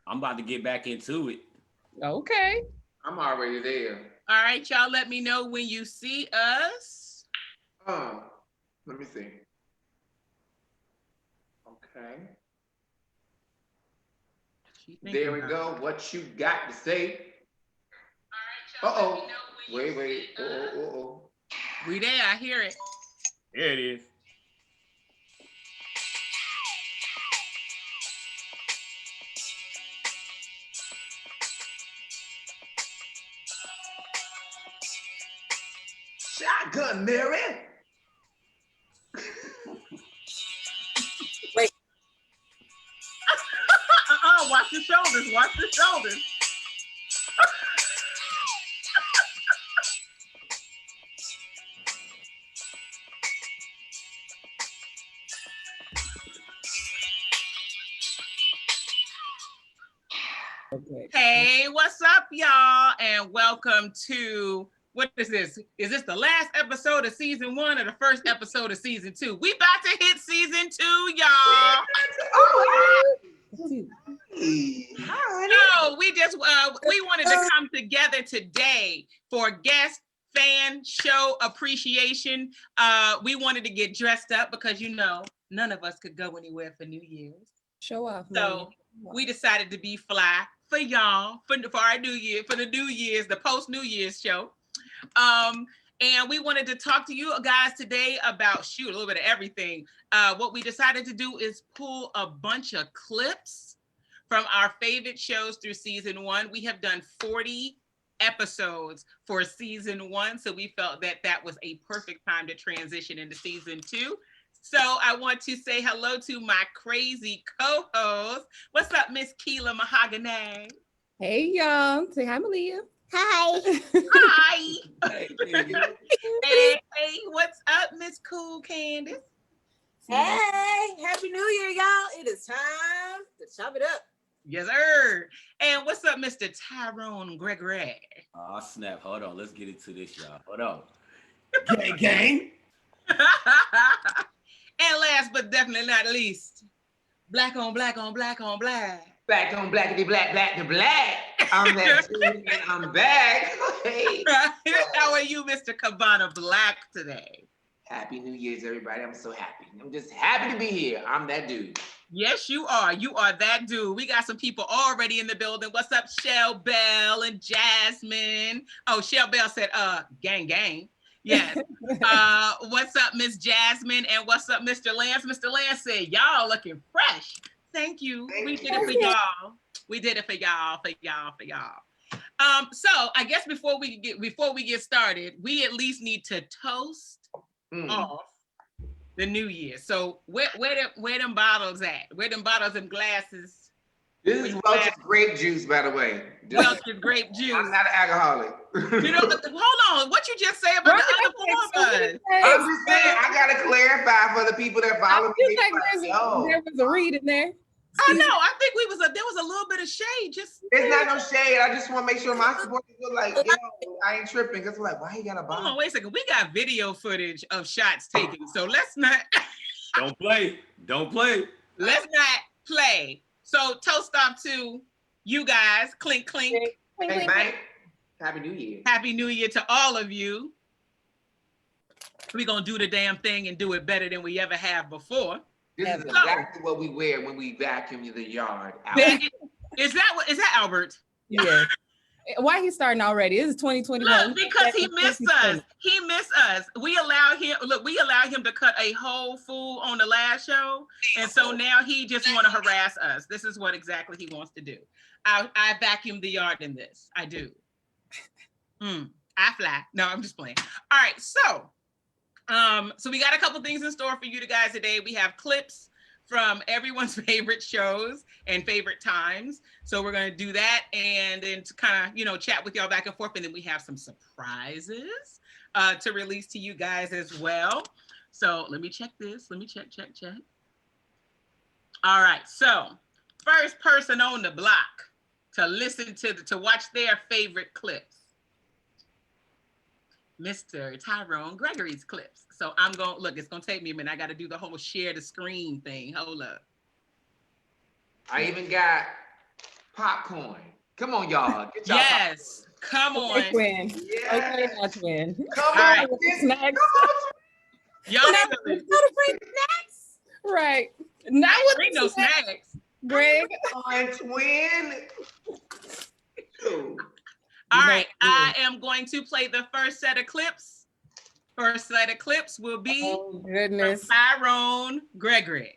I'm about to get back into it. Okay. I'm already there. All right, y'all. Let me know when you see us. Let me see. Okay. There we go. What you got to say? All right, y'all. Wait. Oh. We there. I hear it. There it is. Shotgun, Mary. Wait. Watch the shoulders. Watch the shoulders. Okay. Hey, what's up, y'all? And welcome to, what is this? Is this the last episode of season 1 or the first episode of season 2? We about to hit season 2, y'all. So we wanted to come together today for guest fan show appreciation. We wanted to get dressed up because, none of us could go anywhere for New Year's. Show off. So we decided to be fly for y'all for our New Year, for the New Year's, the post New Year's show. And we wanted to talk to you guys today about a little bit of everything. What we decided to do is pull a bunch of clips from our favorite shows through season 1. We have done 40 episodes for season 1, so we felt that was a perfect time to transition into season 2. So I want to say hello to my crazy co-host. What's up, Miss Kela Mahogany? Hey, y'all. Say hi, Malia. Hi. Hi. Hey, what's up, Miss Cool Candice? Hey, Happy New Year, y'all. It is time to chop it up. Yes, sir. And what's up, Mr. Tyrone Greggory? Oh, snap. Hold on. Let's get into this, y'all. Hold on. Gang. And last but definitely not least, black on black on black on black. Black on blackity black, black to black. I'm that dude and I'm back. Hey. How are you, Mr. Cabana Blaq, today? Happy New Year's, everybody. I'm so happy. I'm just happy to be here. I'm that dude. Yes, you are. You are that dude. We got some people already in the building. What's up, Shell Bell and Jasmine? Oh, Shell Bell said, gang. Yes. What's up, Miss Jasmine? And what's up, Mr. Lance? Mr. Lance said, y'all looking fresh. Thank you. We did it for y'all. We did it for y'all. So I guess before we get started, we at least need to toast off the New Year. So where them bottles at? Where them bottles and glasses? This is Whatchu's grape juice, by the way. Whatchu's grape juice. I'm not an alcoholic. Hold on. What you just say about the other four of us? I'm just saying, I gotta clarify for the people that follow me. There was a read in there. Oh no, I think there was a little bit of shade. It's not no shade. I just want to make sure my supporters look like, I ain't tripping. Because we're like, why you got a bottle? Hold on, wait a second. We got video footage of shots taken, so let's not. Don't play. Let's not play. So toast off to you guys. Clink, clink. Hey, man. Happy New Year. Happy New Year to all of you. We're gonna do the damn thing and do it better than we ever have before. This is exactly what we wear when we vacuum the yard. Is that Albert? Yeah. Why he starting already? This is 2021. Look, because he missed us. He missed us. We allowed him to cut a whole fool on the last show. And so now he just want to harass us. This is what exactly he wants to do. I vacuum the yard in this. I do. I fly. No, I'm just playing. All right, so we got a couple things in store for you guys today. We have clips from everyone's favorite shows and favorite times. So we're going to do that and then to kind of, chat with y'all back and forth. And then we have some surprises to release to you guys as well. So let me check this. Let me check. All right. So first person on the block to watch their favorite clips. Mr. Tyrone Greggory's clips. So I'm going, look, it's going to take me a minute. I got to do the whole share the screen thing. Hold up. I even got popcorn. Come on, y'all. Get y'all Yes. Come on. Okay, twin. Yes. Okay, my twin. Come All on, right. get Snacks. Y'all Go silly. to free snacks. Right. Not with Bring the no snacks, snacks. Greg. on, twin. Ooh. All right. I am going to play the first set of clips. First set of clips will be Oh from goodness. Tyrone Greggory.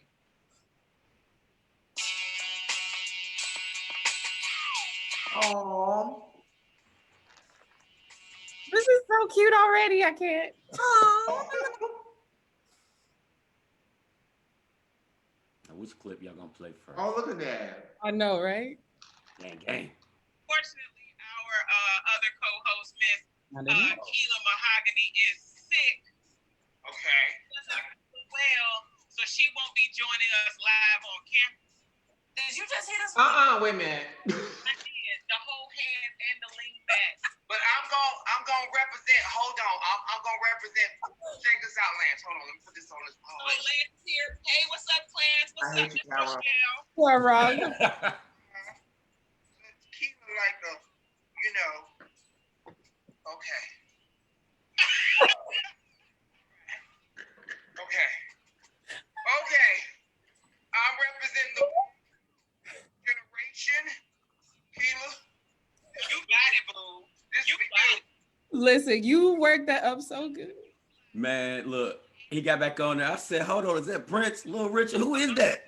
Oh. This is so cute already. I can't. Oh, Now, which clip y'all gonna play first? Oh, look at that. I know, right? Gang, gang. Fortunately, our other co-host, Miss I don't know. Kela Mahogany, is sick. Okay. Well, so she won't be joining us live on camera. did you just hit us? Wait a minute. I did the whole hand and the lean back. But I'm gonna represent. Hold on, I'm gonna represent. Check this out, Lance. Hold on, let me put this on this. So Lance is here. Hey, what's up, Clarence? What's I up, hate you, Miss Tyrone. Rochelle? You're wrong. Keep it like a, you know. Okay. Okay. Okay. I'm representing the generation. Keela. You got it, boo. This You for got you. it. Listen, you worked that up so good. Man, look, he got back on there. I said, hold on, is that Prince, Little Richard? Who is that?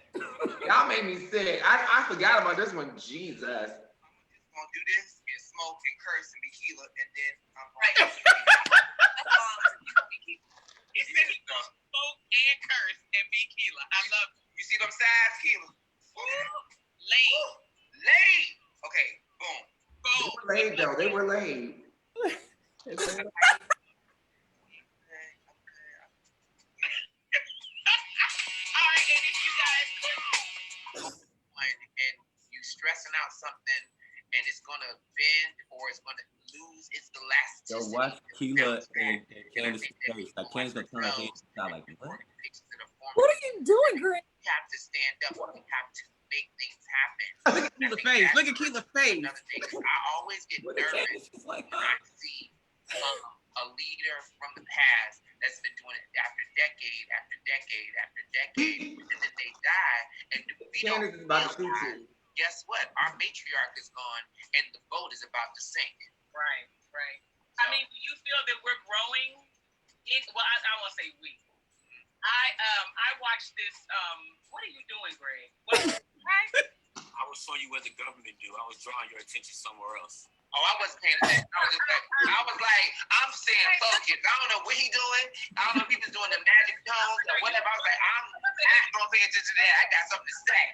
Y'all made me sick. I forgot about this one. Jesus. I'm just gonna do this and smoke and curse and be Keela, and then I'm Right. right. He said he gonna smoke and curse and be Kela. I love it. You see them sides, Keela? Late. Late. Okay. Boom. They Boom. were laid though. They were laid. All right, and if you guys And you stressing out something and it's gonna bend or it's gonna lose its Yo, elasticity. watch Kela and Candice face. Like, Candice gonna turn her head and like, what? What are you doing, Greg? We have to stand up. We have to make things happen. look at Kela's face. Look at Kela's face. Another thing is I always get Look at nervous Candice. She's like, when I see a leader from the past that's been doing it after decade after decade after decade, and then they die, and we don't Candace is about to shoot realize, you. guess what? Our matriarch is gone, and the boat is about to sink. Right, right. I mean, do you feel that we're growing? Well, I won't say we. I watched this. What are you doing, Greg? I was showing you what the government do. I was drawing your attention somewhere else. Oh, I wasn't paying attention. I was like, I'm staying focused. I don't know what he doing. I don't know if he was doing the magic tones or whatever. I was like, I'm not gonna pay attention to that. I got something to say.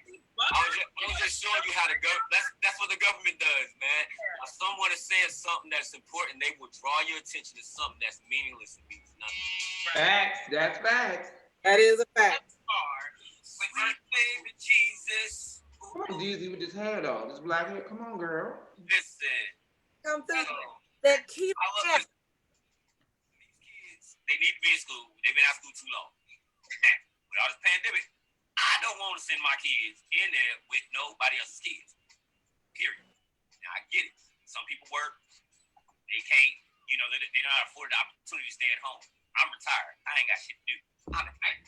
I was just showing you how the that's what the government does, man. If someone is saying something that's important, they will draw your attention to something that's meaningless and means nothing. Facts. That's facts. That is a fact. Sweet baby Jesus. Come on, Jeezy with this hair though. This black hair. Come on, girl. Listen, Come through. oh, That key. I love this. These kids, they need to be in school. They've been out of school too long. With all this pandemic, I don't want to send my kids in there with nobody else's kids. Period. Now, I get it. Some people work. They can't, they're not afforded the opportunity to stay at home. I'm retired. I ain't got shit to do. I'm retired.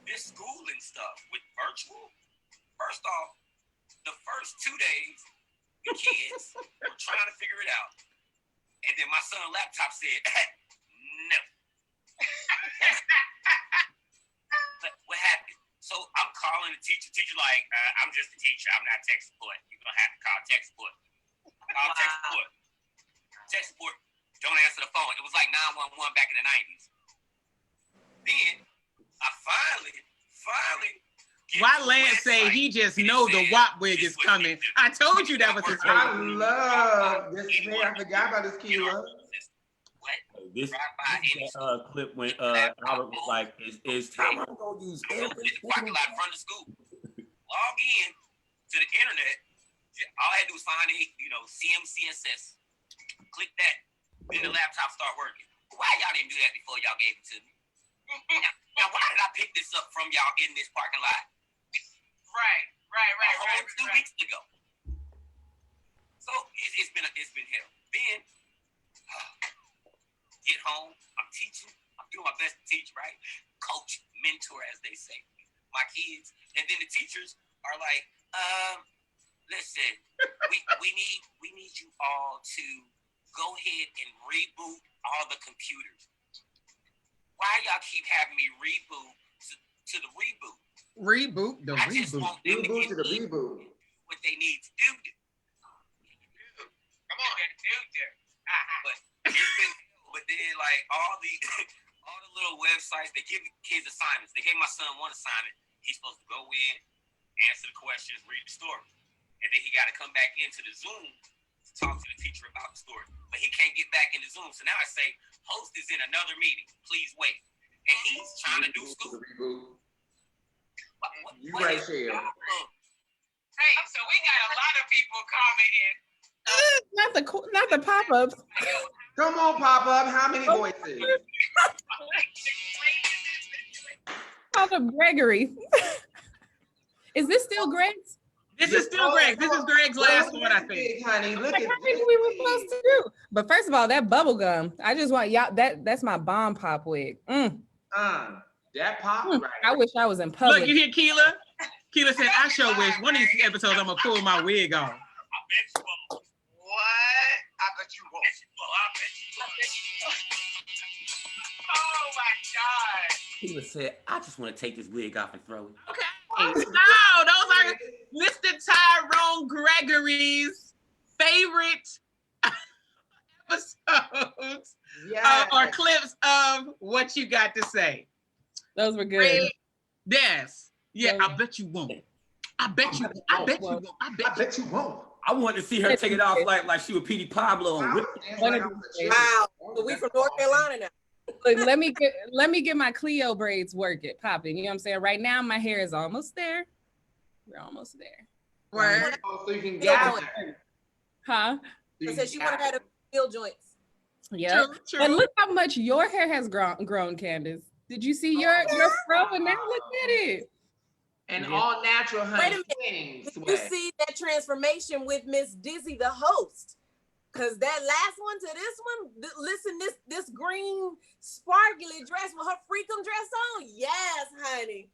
This schooling stuff with virtual, first off, the first 2 days, the kids were trying to figure it out. And then my son's laptop said, no. What happened? So I'm calling the teacher. Teacher like, I'm just a teacher. I'm not tech support. You're going to have to call tech support. Call tech support. Tech support don't answer the phone. It was like 911 back in the 90s. Then I finally Why Lance say he just know the WAP wig is coming? I told you that was his I favorite. love this hair. I forgot about this Keela. This clip when Albert was like, is Tyrone gonna use every parking lot in front of the school? Log in to the internet. All I had to do was find CMCSS. Click that. Then the laptop start working. Why y'all didn't do that before y'all gave it to me? Now why did I pick this up from y'all in this parking lot? Right. 2 weeks ago. So it's been hell. Then get home. I'm teaching. I'm doing my best to teach, right? Coach, mentor, as they say, my kids. And then the teachers are like, listen, we need you all to go ahead and reboot all the computers. Why y'all keep having me reboot to the reboot? Reboot the I just reboot. want them to Reboot get to the reboot. what they need to do. Come on, but then like all the little websites, they give kids assignments. They gave my son one assignment. He's supposed to go in, answer the questions, read the story, and then he got to come back into the Zoom to talk to the teacher about the story. But he can't get back in the Zoom, so now I say, host is in another meeting. Please wait. And he's trying to do school. You right here. Hey, so we got a lot of people commenting. Not the pop-ups. Come on, pop up. How many voices? Pop-up Greggory. Is this still Greg's? This is still Greg's. This is Greg's last one, I think. Big, honey, look at We were supposed to do. But first of all, that bubble gum. I just want y'all. That's my bomb pop wig. that pop right. I wish I was in public. Look, you hear Kela? Kela said, I sure wish one of these episodes I'm gonna pull my wig off. What? I bet you won't. Oh my God. He would say, I just want to take this wig off and throw it. Okay. No, those are Mr. Tyrone Greggory's favorite episodes or clips of What You Got to Say. Those were good. Yes. Yeah, I bet you won't. I bet you won't. I bet you won't. I bet you won't. I wanted to see her take it off like she was Petey Pablo. Wow. So we from North Carolina now. Look, let me get my Cleo braids working, popping. You know what I'm saying? Right now, my hair is almost there. We're almost there. Word. So you can gather. Huh? I said she wanted to have the heel joints. Yeah. True. And look how much your hair has grown, Candice. Did you see your fro? And now look at it. And all natural, honey. Wait a minute. Did you see that transformation with Miss Dizzy, the host? Because that last one to this one, listen, this green sparkly dress with her freakum dress on. Yes, honey.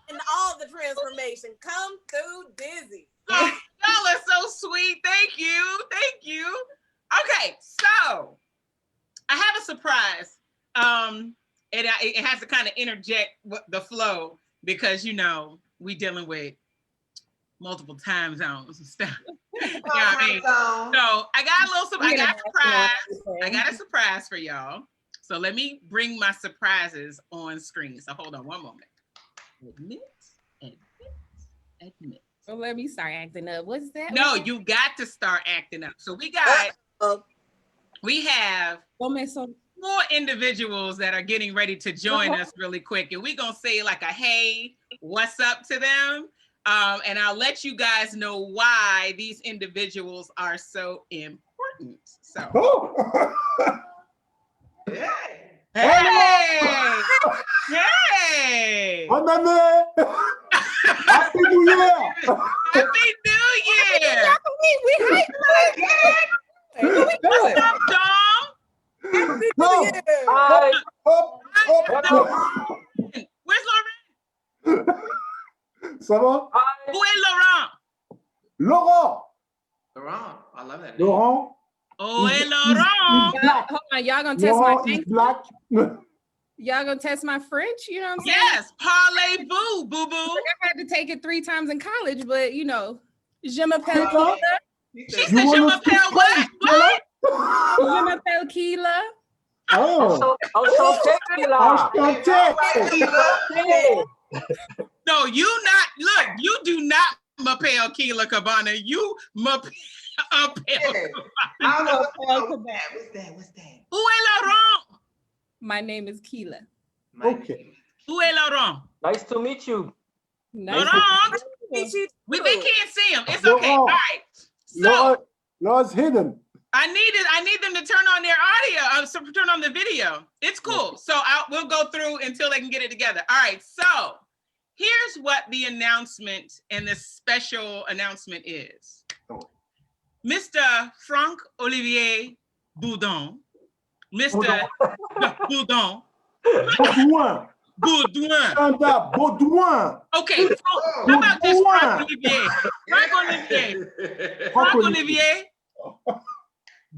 And all the transformation come through Dizzy. Oh, y'all are so sweet. Thank you. Thank you. Okay, so I have a surprise. It has to kind of interject the flow because, you know, we dealing with multiple time zones and stuff. You know what I mean? So I got a surprise for y'all. So let me bring my surprises on screen. So hold on one moment. Admit. So let me start acting up. What's that? No, you got to start acting up. So we have more individuals that are getting ready to join us really quick. And we're going to say like a, hey, what's up to them? And I'll let you guys know why these individuals are so important. So. Hey! Happy New Year! Happy New Year! We hype. What's up, Dom? Happy New Year. Where's Laurent? Ça va? Who is Laurent? Laurent! Laurent, I love that name. Laurent? Oh, hey, Laurent. Hold on, y'all gonna test Laurent my is black. Y'all gonna test my French? You know what I'm saying? Yes, parlez-vous, boo-boo. I had to take it 3 times in college, but you know, je m'appelle Kela. She said je m'appelle what? What? Je m'appelle Kela. Oh! No, you do not m'appelle Kela Cabana. You m'appelle Cabana. I don't know what's that? Où est Laurent? My name is Kela. Okay. Où est Laurent? Nice to meet you. Nice. Laurent? They can't see him. It's okay. All right. So Laurent's hidden. I need them to turn on their audio, so turn on the video. It's cool. So we'll go through until they can get it together. All right. So here's what the announcement and the special announcement is. Mr. Frank Olivier Boudon, Mr. Boudon. Baudouin. Boudouin. Chanda Baudouin. Okay, how about this Frank Olivier? Frank Olivier. Frank Olivier.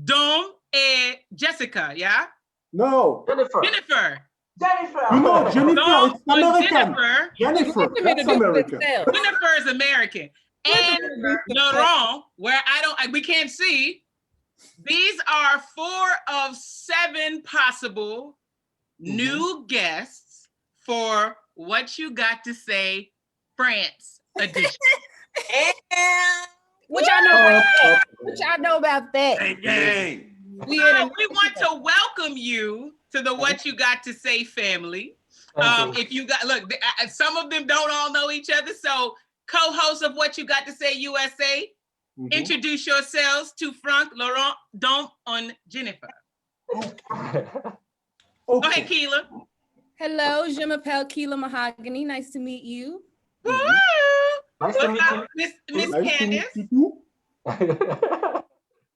Dom et Jessica, yeah? No. Jennifer. You know, Jennifer, Dom it's American. Jennifer. Jennifer, that's American. Jennifer is American. And Laurent, where we can't see. These are 4 of 7 possible new guests for What You Got to Say France edition. What y'all know about that? What y'all know about that? Gang. We want to welcome you to the What You Got to Say family. If you got, look, some of them don't all know each other. So co-hosts of What You Got to Say USA, introduce yourselves to Frank, Laurent, Dom, and Jennifer. Okay. Go ahead, Kela. Hello, je m'appelle Kela Mahogany. Nice to meet you. Nice to meet you. Miss Candice.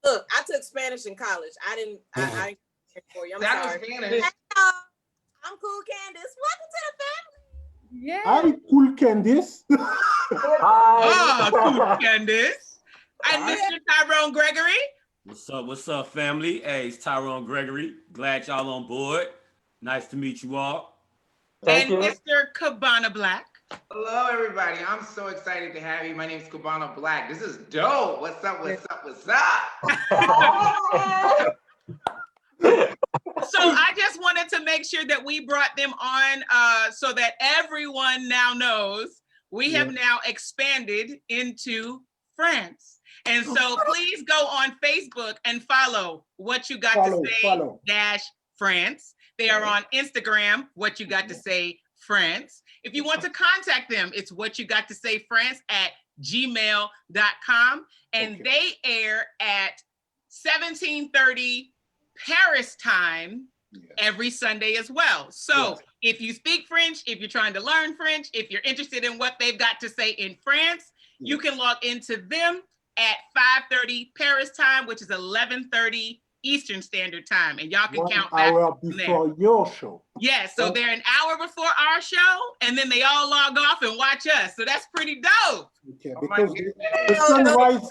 Look, I took Spanish in college. I didn't for you. I'm sorry. Spanish. Hello, I'm cool, Candice. Welcome to the family. Yeah. Hi, cool Candice. Oh, cool, Candice. And Mr. Tyrone Greggory. What's up, family? Hey, it's Tyrone Greggory. Glad y'all on board. Nice to meet you all. And Mr. Cabana Blaq. Hello, everybody. I'm so excited to have you. My name is Kela Blaq. This is dope. What's up? So I just wanted to make sure that we brought them on so that everyone now knows we have now expanded into France. And so please go on Facebook and follow What You Got to Say -France. They are on Instagram, What You Got to Say France. If you want to contact them, it's What You Got to Say France at gmail.com. And they air at 17:30 Paris time every Sunday as well. So if you speak French, if you're trying to learn French, if you're interested in what they've got to say in France, you can log into them at 5:30 Paris time, which is 11:30 Eastern Standard Time, and y'all can count back. 1 hour before your show. Yes, so they're an hour before our show, and then they all log off and watch us. So that's pretty dope. Okay, because the sunrise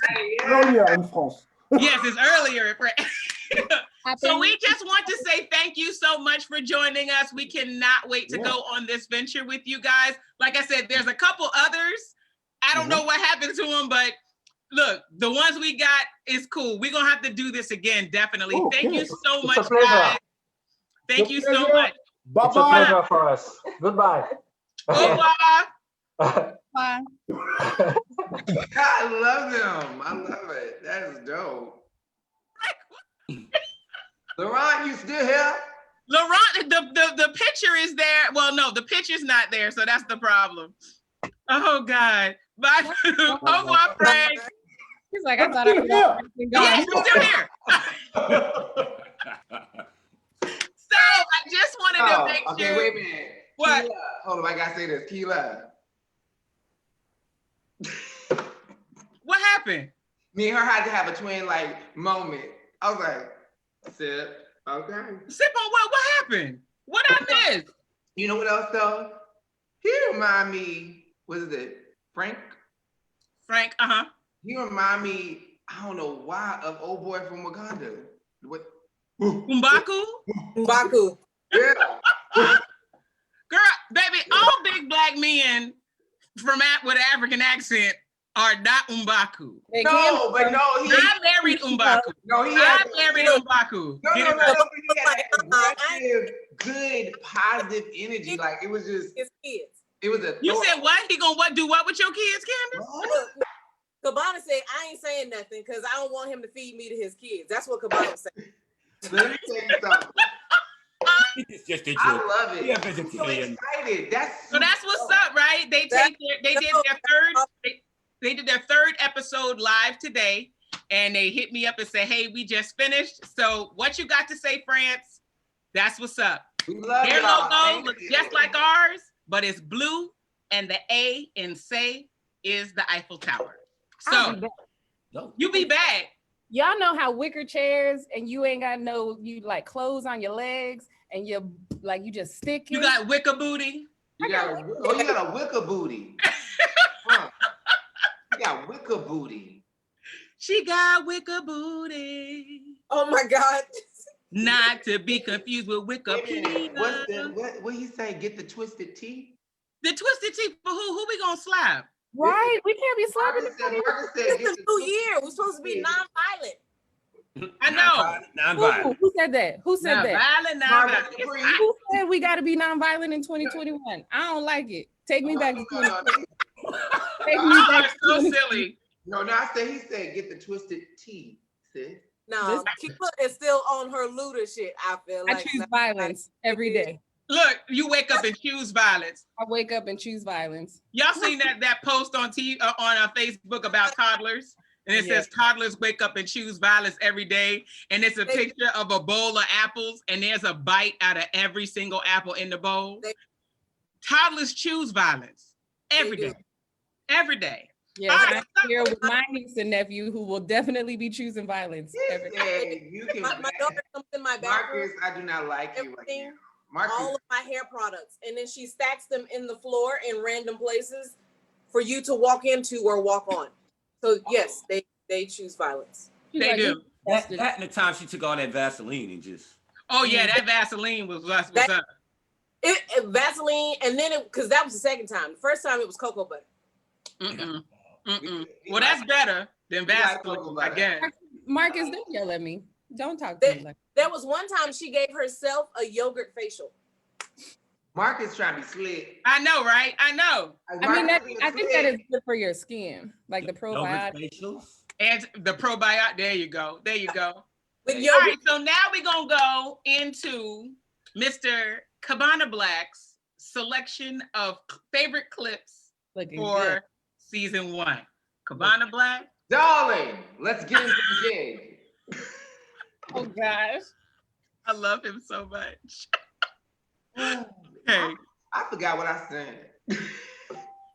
earlier in France. Yes, it's earlier in France. So we just want to say thank you so much for joining us. We cannot wait to go on this venture with you guys. Like I said, there's a couple others. I don't know what happened to them, but look, the ones we got is cool. We're going to have to do this again, definitely. Thank you so much, guys. Thank you so much. Bye-bye. It's a pleasure for us. Goodbye. Bye-bye. Bye. I love them. I love it. That is dope. Laurent, you still here? Laurent, the picture is there. Well, no, the picture's not there, so that's the problem. Oh, God. Bye. Au revoir, Frank. He's like, I thought I was gone. Yes, you're still here. So I just wanted to make sure. Okay, wait a minute. What? Kela. Hold on, I gotta say this. Kela. What happened? Me and her had to have a twin moment. I was like, sip. Okay. Sip on what? What happened? What I missed? You know what else though? He remind me, what is it? Frank? Frank, He remind me, I don't know why, of old boy from Wakanda. What? M'Baku? M'Baku. Yeah. Girl, baby, all big black men with an African accent are not M'Baku. No, but no, he. I married M'Baku. No, he. I married M'Baku. No, he had aggressive, good, positive energy. Like it was just his kids. It was a. You said what? He gonna do what with your kids, Candice? Cabana said, I ain't saying nothing because I don't want him to feed me to his kids. That's what Cabana said. Let me tell you something. It's just a joke. I love it. Yeah, I'm so vegetarian. excited. So that's what's up, right? They did their third episode live today, and they hit me up and said, "Hey, we just finished. So What You Got to Say, France? That's what's up." We love Their y'all. logo looks just like ours, but it's blue and the A in say is the Eiffel Tower. I'll So be back. you be back. Y'all know how wicker chairs and you ain't got you like clothes on your legs and you just stick. You got wicker booty. You got a wicker booty. Huh. You got wicker booty. She got wicker booty. Oh my God. Not to be confused with Wikipedia. What he say? Get the twisted tea? The twisted tea for who? Who we gonna slap? Right? We can't be slapping. It's a new year. We're supposed to be non-violent. I know. Non-violent. Who said that? Who said that? Non-violent. Who said we got to be non-violent in 2021? I don't like it. Take me back to 2020. Take me back to so silly. No, I said he said get the twisted tea, sis. No, Kela is still on her Luda shit. I feel like I choose violence every day. Look, you wake up and choose violence. I wake up and choose violence. Y'all seen that post on Facebook about toddlers? And it says toddlers wake up and choose violence every day. And it's a picture of a bowl of apples and there's a bite out of every single apple in the bowl. Toddlers choose violence every day. Every day. Yes, I'm here with my niece and nephew who will definitely be choosing violence every day. My daughter comes in my bathroom. Marcus, I do not like you right now. Marcus. All of my hair products, and then she stacks them in the floor in random places for you to walk into or walk on. So yes, they choose violence. They do. That and the time she took all that Vaseline and just. Oh yeah, that Vaseline was what's up. Vaseline, and then because that was the second time. The first time it was cocoa butter. Well, that's better than Vaseline, I guess. Marcus, don't yell at me. Don't talk to me like that. There was one time she gave herself a yogurt facial. Marcus trying to be slick. I know, right? I know. I think that is good for your skin, like the probiotics. And the probiotic. There you go. There you go. All right, so now we're gonna go into Mr. Cabana Blaq's selection of favorite clips for season 1. Cabana Blaq. Darling, let's get into the game. Oh gosh. I love him so much. Hey. I forgot what I said.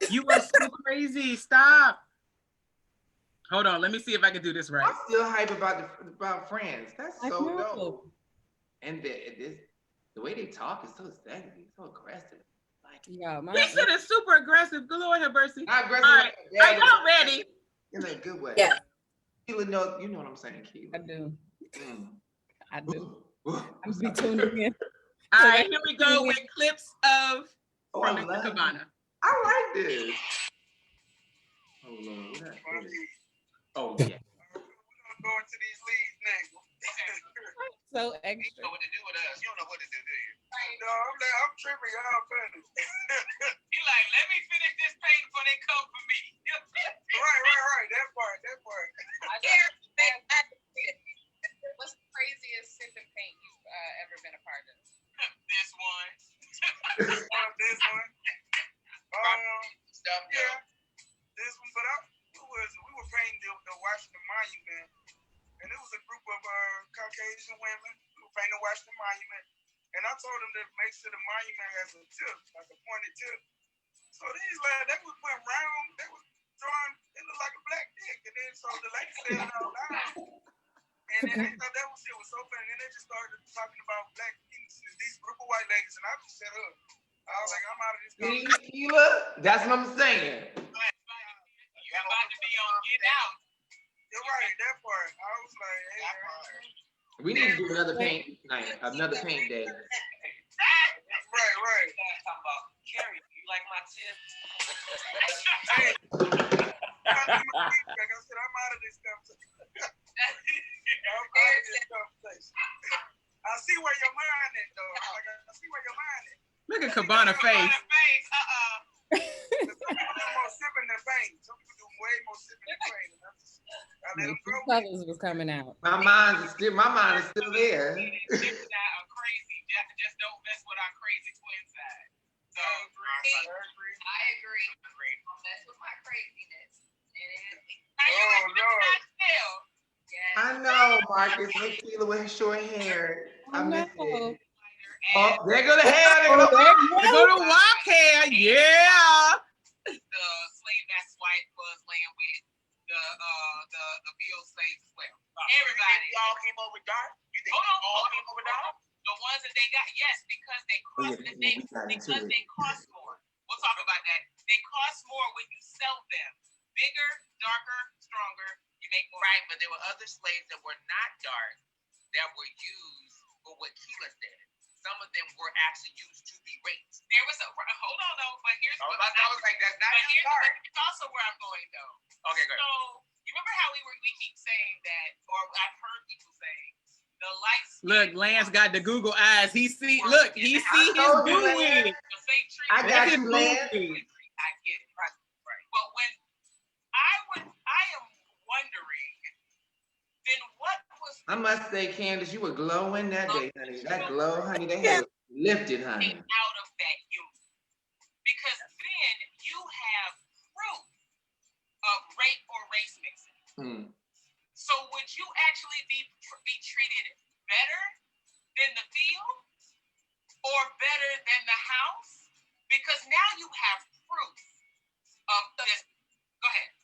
You are so crazy. Stop. Hold on. Let me see if I can do this right. I'm still hype about Friends. That's so dope. And the way they talk is so sexy, so aggressive. He said it's super aggressive. Good Lord have mercy. Not aggressive. All right. Are y'all ready? In a good way. Yeah. Kela, no, you know what I'm saying, Kela. I do. I do. I'm be tuning in. All right, here we go with clips of from Mr. Cabana. I like this. Oh Lord, what that is? Oh yeah. We're going to these leads next. So extra. You know what to do with us. You don't know what to do you? No, I'm tripping. Y'all funny. He like, let me finish this paint before they come for me. Right. That part. What's the craziest sip and paint you've ever been a part of? This one. This one. Stuff. Yeah. This one, but we were painting the Washington Monument, and it was a group of Caucasian women who were painting the Washington Monument, and I told them to make sure the monument has a tip, like a pointed tip. So these lads, they was putting round, they was drawing, it looked like a black dick, and then so the lady said it out loud, and then they thought that shit was so funny, and then they just started talking about black penises, these group of white ladies, and I just shut up. I was like, I'm out of this conversation. Kela, that's what I'm saying. You're about to be on Get Out. You're right, that part. I was like, hey. We need to do another paint night, another paint day. Right. Talking about Carrie, you like my tip? Hey. Like I said, I'm out of this conversation. I see where your mind is, though. I see where your mind is. Look at Cabana face. Some people do more sipping than paint. Some people do way more sipping than paint. I let them go. Colors was coming out. My mind is still there. Crazy. Just don't mess with our crazy twin side. So I agree. Don't mess with my craziness. I know, Marcus. Look, Kela with short hair. I miss it. Oh, there go the hair. There go the walk hair. Yeah. all came over dark? You think all came over dark? The ones that they got, yes, because they cost more. We'll talk about that. They cost more when you sell them. Bigger, darker, stronger, you make more. Right, but there were other slaves that were not dark that were used for what Kela said. Some of them were actually used to be raped. There was hold on though, but here's what I was like, that's not dark. It's also where I'm going though. Okay, good. So you remember how we keep saying that, or I've heard people saying the lights. Look, Lance got the Google eyes. He see his booty. I got you, Lance. I get it. Right. But when I am wondering, then what was I must say, Candice, you were glowing that day, honey. That glow, honey, they had lifted, honey. out of that union? Because then you have proof of rape or race mixing. So would you actually be treated better than the field or better than the house? Because now you have proof of this. Go ahead.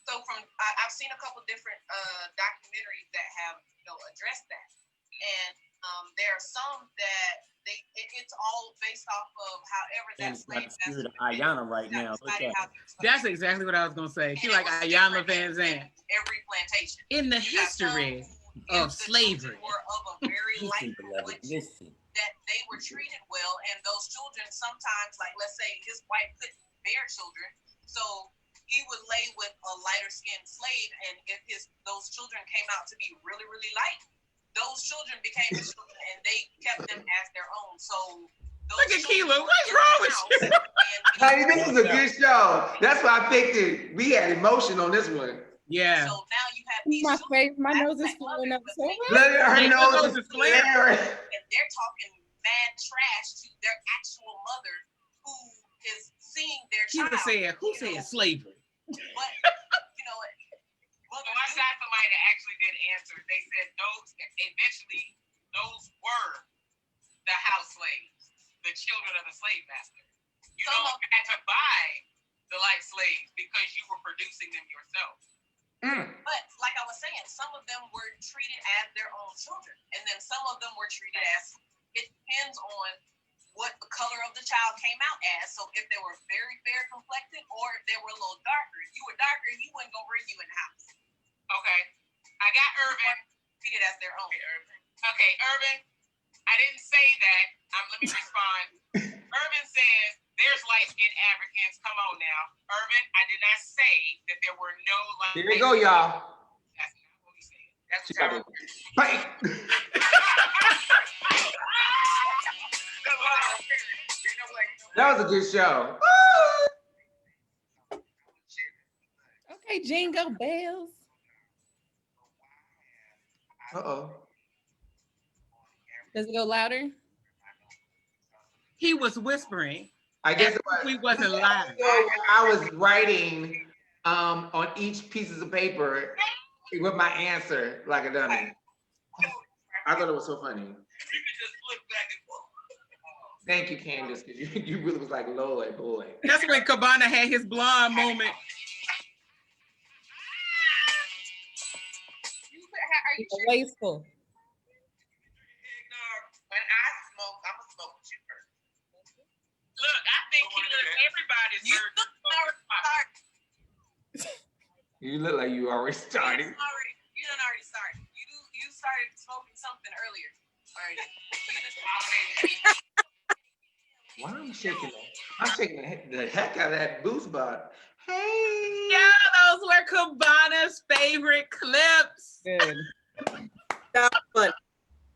So I've seen a couple different documentaries that have addressed that, and there are some that it's all based off of however that slave master. Ayana right now. That's exactly what I was gonna say. She like Ayana Van Zandt. Every plantation. In the history of slavery. Were of a very light complexion that they were treated well, and those children sometimes, like let's say his wife couldn't bear children, so he would lay with a lighter skinned slave, and if those children came out to be really, really light, those children became his children, and they kept them as their own. So look at Kela, what's wrong with you? Honey, this is a good show. That's why I picked it. We had emotion on this one. Yeah. So now you have these my nose is flowing up so Look at her nose is flaring. And they're talking mad trash to their actual mother, who is seeing their child. Who said slavery? But I got somebody that actually did answer. They said eventually those were the house slaves, the children of the slave master. You don't have to buy the light slaves because you were producing them yourself. But like I was saying, some of them were treated as their own children, and then some of them were treated as, it depends on what the color of the child came out as. So if they were very fair complected, or if they were a little darker, you were darker, he wasn't gonna bring you in the house. Okay, I got Urban. Treated as their own. Okay, Urban, I didn't say that. Let me respond. Urban says there's light-skinned Africans. Come on now. Urban, I did not say that there were no light. Here we go, y'all. That's not what we said. That's Tyrone. That was a good show. Okay, Jingle Bells. Uh-oh. Does it go louder? He was whispering. I guess it was. We wasn't live. I was writing on each piece of paper with my answer like a dummy. I thought it was so funny. You could just look back and forth. Thank you, Candice, because you really was like, Lord, boy. That's when Cabana had his blonde moment. Are you sure? Wasteful. When I smoke, I'm gonna smoke with you first. Look, I think everybody's You look like you already started. You done already started. You started smoking something earlier. Already. Why am I shaking that? I'm shaking the heck out of that boost bar. Hey. Yeah, those were Cabana's favorite clips. Good. That was fun.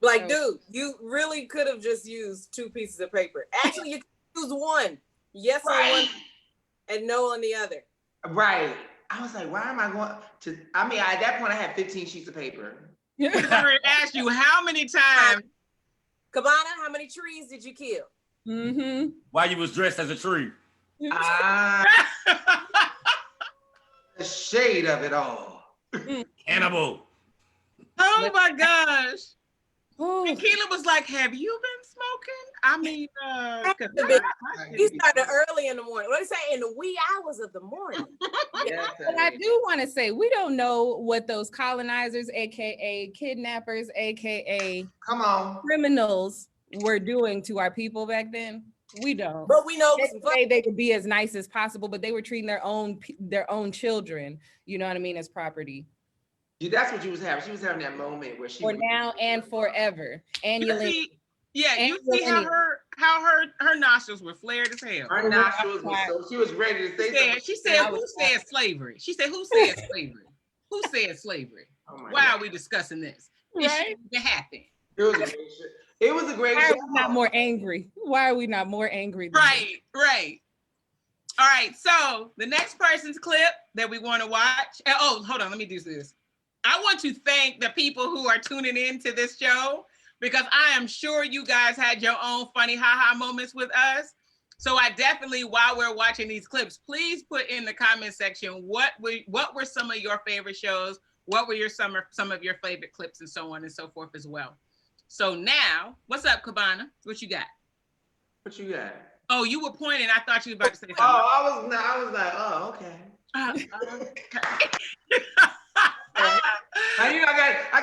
Like, dude, you really could have just used 2 pieces of paper. Actually, you could use one. Yes on one and no on the other. Right. I was like, why am I going to? I mean, at that point, I had 15 sheets of paper. I asked you how many times. Cabana, how many trees did you kill? Mm-hmm. While you was dressed as a tree. The shade of it all. Cannibal. Oh my gosh. Oh. And Kela was like, have you been smoking? I mean, he started early in the morning. What do you say? In the wee hours of the morning. But I do want to say we don't know what those colonizers, aka kidnappers, aka come on criminals, were doing to our people back then. We don't. But we know they could be as nice as possible, but they were treating their own children, you know what I mean, as property. Yeah, that's what she was having. She was having that moment where she for now and forever. And you see how her nostrils were flared as hell. Her nostrils were so she was ready to say something. She said, "Who said slavery?" She said, "Who said slavery? Who said slavery? Why are we discussing this? It shouldn't happen." It was a great show. It was a great Why show. are we not more angry? Why are we not more angry? Right. All right. So the next person's clip that we want to watch. Oh, hold on. Let me do this. I want to thank the people who are tuning in to this show, because I am sure you guys had your own funny haha moments with us. So I definitely, while we're watching these clips, please put in the comment section what were some of your favorite shows, what were some of your favorite clips, and so on and so forth as well. So now, what's up, Cabana? What you got? What you got? Oh, you were pointing. I thought you were about to say something. Oh, I was like, oh, okay. I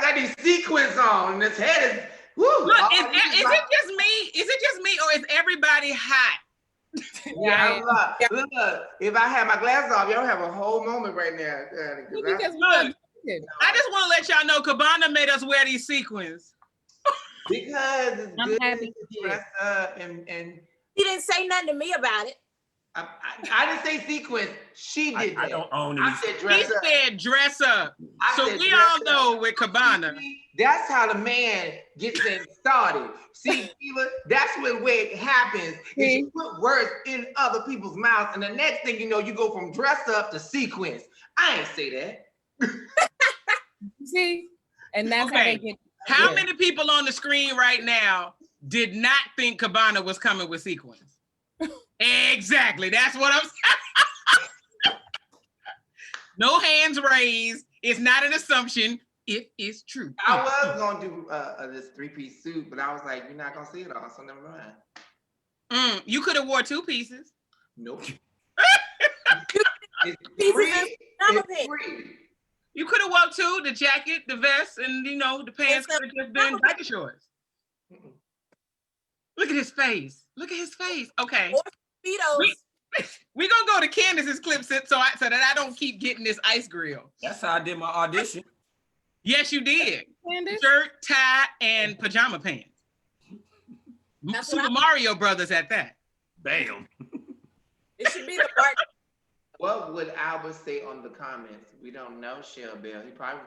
got these sequins on, and this head is. Woo, look, is it just me? Is it just me, or is everybody hot? Look, if I had my glasses off, y'all have a whole moment right now. I just want to let y'all know, Cabana made us wear these sequins. Because it's I'm good happy to dress up and he didn't say nothing to me about it. I didn't say sequence. She did that. I don't own it. I said dress up. He said dress up. So said we dress all know with Cabana. That's how the man gets things started. See, Sheila, that's where it happens. Is you put words in other people's mouths, and the next thing you know, you go from dress up to sequence. I ain't say that. See, and that's how they get. How many people on the screen right now did not think Cabana was coming with sequins? Exactly. That's what I'm saying. No hands raised. It's not an assumption. It is true. I was gonna do this 3-piece suit, but I was like, you're not gonna see it all, so never mind. You could have wore 2 pieces. Nope. It's free. You could have worn 2, the jacket, the vest, and the pants could have just been biker shorts. Look at his face. Look at his face. Okay. We're gonna go to Candice's clip so that I don't keep getting this ice grill. That's how I did my audition. Yes, you did. Candice? Shirt, tie, and pajama pants. Super Mario Brothers at that. Bam. It should be the part. What would Albert say on the comments? We don't know, Shell Bell. He probably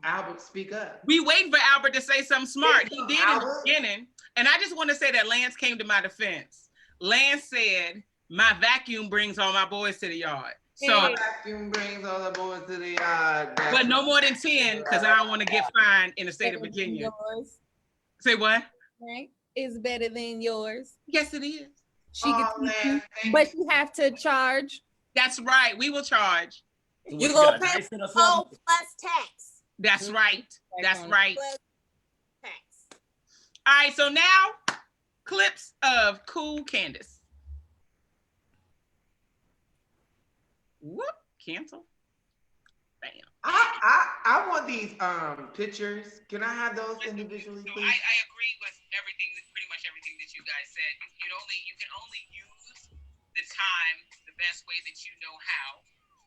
Albert, speak up. We waiting for Albert to say something smart. He did in the beginning. And I just want to say that Lance came to my defense. Lance said, "My vacuum brings all my boys to the yard." So my vacuum brings all the boys to the yard. But no more than 10, because I don't want to get fined in the state of Virginia. Say what? Right? It's better than yours. Yes, it is. But you have to charge. That's right. We will charge. You're gonna pay plus tax. That's right. That's right. Tax. All right. So now, clips of cool Candice. Whoop! Cancel. Bam. I want these pictures. Can I have those individually, please? I agree with pretty much everything that you guys said. You can only use the time the best way that you know how.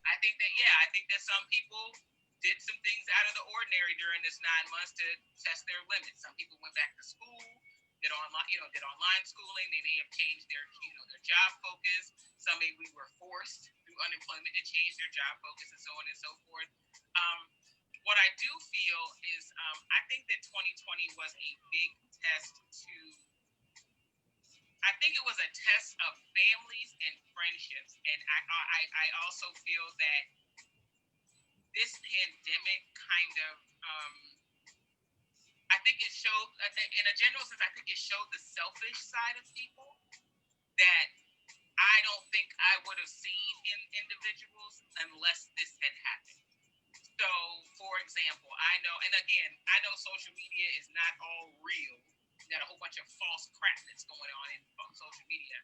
I think that some people did some things out of the ordinary during this 9 months to test their limits. Some people went back to school, did online schooling. They may have changed their job focus. Some maybe were forced through unemployment to change their job focus, and so on and so forth. What I do feel is I think that 2020 was a big test I think it was a test of families and friendships. And I also feel that this pandemic kind of, I think it showed, in a general sense, I think it showed the selfish side of people that I don't think I would have seen in individuals unless this had happened. So, for example, I know social media is not all real, You got a whole bunch of false crap that's going on social media.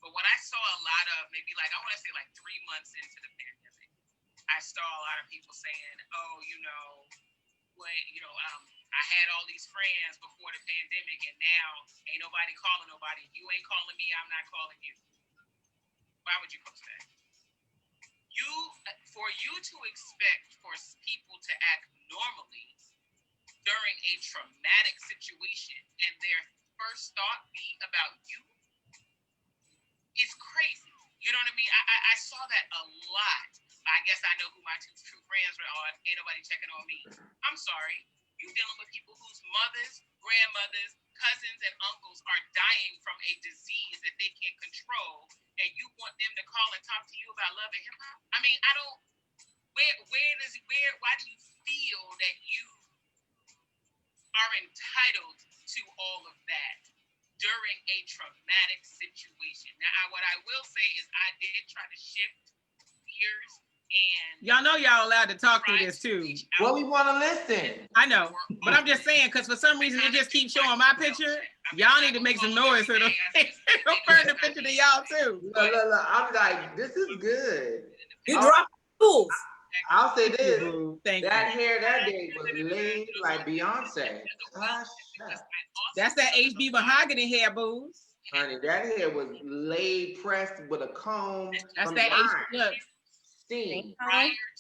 But when I saw a lot of, maybe like, I want to say like 3 months into the pandemic, I saw a lot of people saying, oh, I had all these friends before the pandemic and now ain't nobody calling nobody. You ain't calling me, I'm not calling you. Why would you post that? For you to expect for people to act normally during a traumatic situation and their first thought be about you is crazy. You know what I mean? I saw that a lot. I guess I know who my two true friends are. Ain't nobody checking on me. I'm sorry. You dealing with people whose mothers, grandmothers, cousins, and uncles are dying from a disease that they can't control, and you want them to call and talk to you about love and hip hop? I mean, I don't. Why do you feel that you are entitled to all of that during a traumatic situation? Now, what I will say is I did try to shift gears, and y'all know y'all allowed to talk through this too. Well, we want to listen. I know, but I'm just saying, because for some reason it just keeps showing my picture. Y'all need to make some noise so it'll burn the picture to y'all too. Look, I'm like, this is good. You drop tools. I'll say this. Thank that you. hair that day was laid like Beyonce. That's that HB Mahogany hair, booze. Honey, that hair was laid, pressed with a comb. That's that HB. Look. Steam.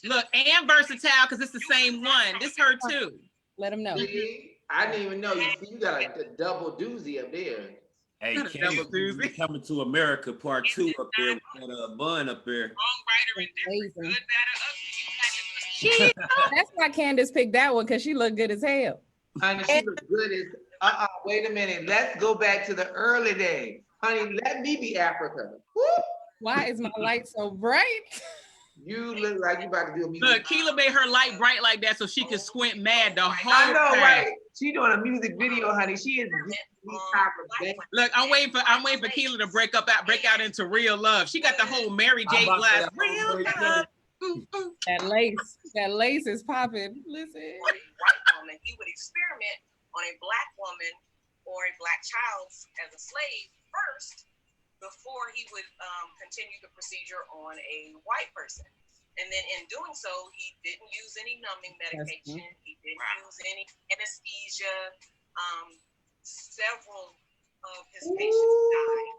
Look, and versatile because it's the same one. This her too. Let them know. See? I didn't even know. You see, you got a double doozy up there. Hey, Candice, Coming to America Part 2 up there with that bun up there. That's why Candice picked that one, because she looked good as hell. Honey, she looked good as wait a minute. Let's go back to the early days. Honey, let me be Africa. Woo! Why is my light so bright? You look like you about to do a music. Look, Kela made her light bright like that so she could squint mad the whole I know, time. right? She doing a music video, honey. She is Look, I'm waiting for Kela to break out into real love. She got the whole Mary J. Blige real love. That lace is popping. Listen. White woman, he would experiment on a Black woman or a Black child as a slave first before he would continue the procedure on a white person. And then in doing so, he didn't use any numbing medication. He didn't use any anesthesia. Several of his patients died.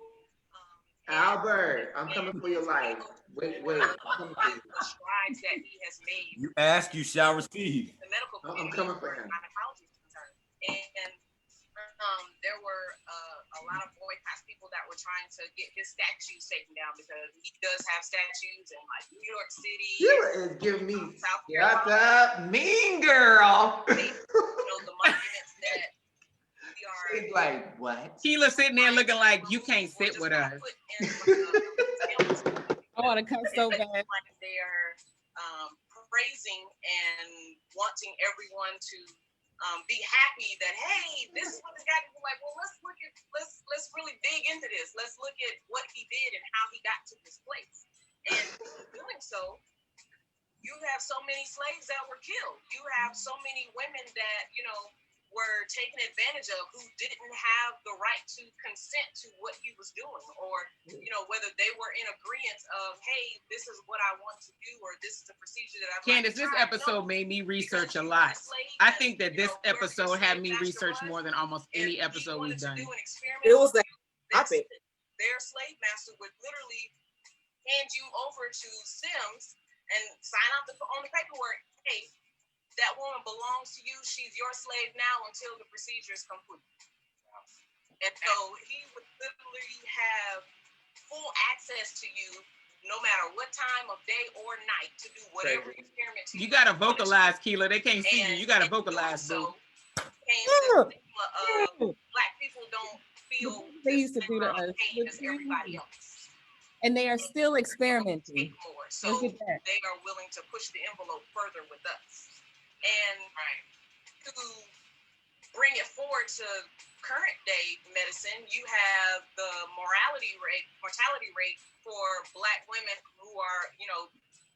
Albert, I'm coming for your life. Wait. I'm coming for you. Strides that he has made. You ask, you shall receive. The medical I'm coming for him. And there were a lot of boycotts, people that were trying to get his statues taken down because he does have statues in like New York City. You is giving me South Carolina. Mean girl. The monuments that we are. It's like what? Kela sitting there looking like you can't sit with us. I want to come so bad. They are praising and wanting everyone to be happy that, hey, this is what this guy did. Like, well, let's really dig into this. Let's look at what he did and how he got to this place. And doing so, you have so many slaves that were killed. You have so many women that, were taken advantage of who didn't have the right to consent to what he was doing, or, whether they were in agreement of, hey, this is what I want to do, or this is the procedure that I want to Candice, this episode made me reresearch a lot. I think that this episode had me research more than almost any episode we've done. It was that topic. Their slave master would literally hand you over to Sims and sign out on the paperwork, hey, that woman belongs to you. She's your slave now until the procedure is complete. And so he would literally have full access to you no matter what time of day or night to do whatever experiment. You got to vocalize, Kela. They can't see you. You got to vocalize, boo. Black people don't feel they used to do to us. as everybody else. And they are still experimenting. So they are willing to push the envelope further with us. And to bring it forward to current day medicine, you have the mortality rate for Black women who are,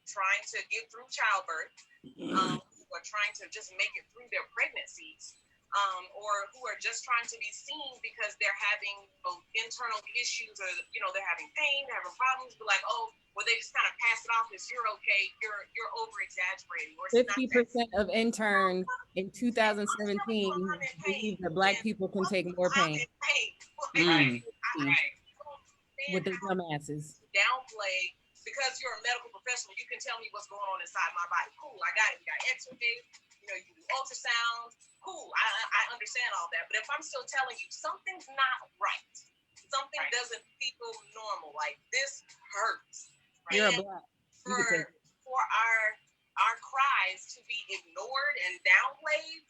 trying to get through childbirth, who are trying to just make it through their pregnancies. or who are just trying to be seen because they're having internal issues, or they're having pain, they're having problems, but like, oh, well, they just kind of pass it off as you're okay, you're over exaggerating. 50% of interns in 2017 believe that Black people can take more pain. With their dumbasses. Downplay, because you're a medical professional, you can tell me what's going on inside my body. Cool, I got it. You got X-ray, you do ultrasound. Cool, I understand all that. But if I'm still telling you something's not right, something doesn't feel normal, like this hurts. Right? You're a Black. For our cries to be ignored and downplayed,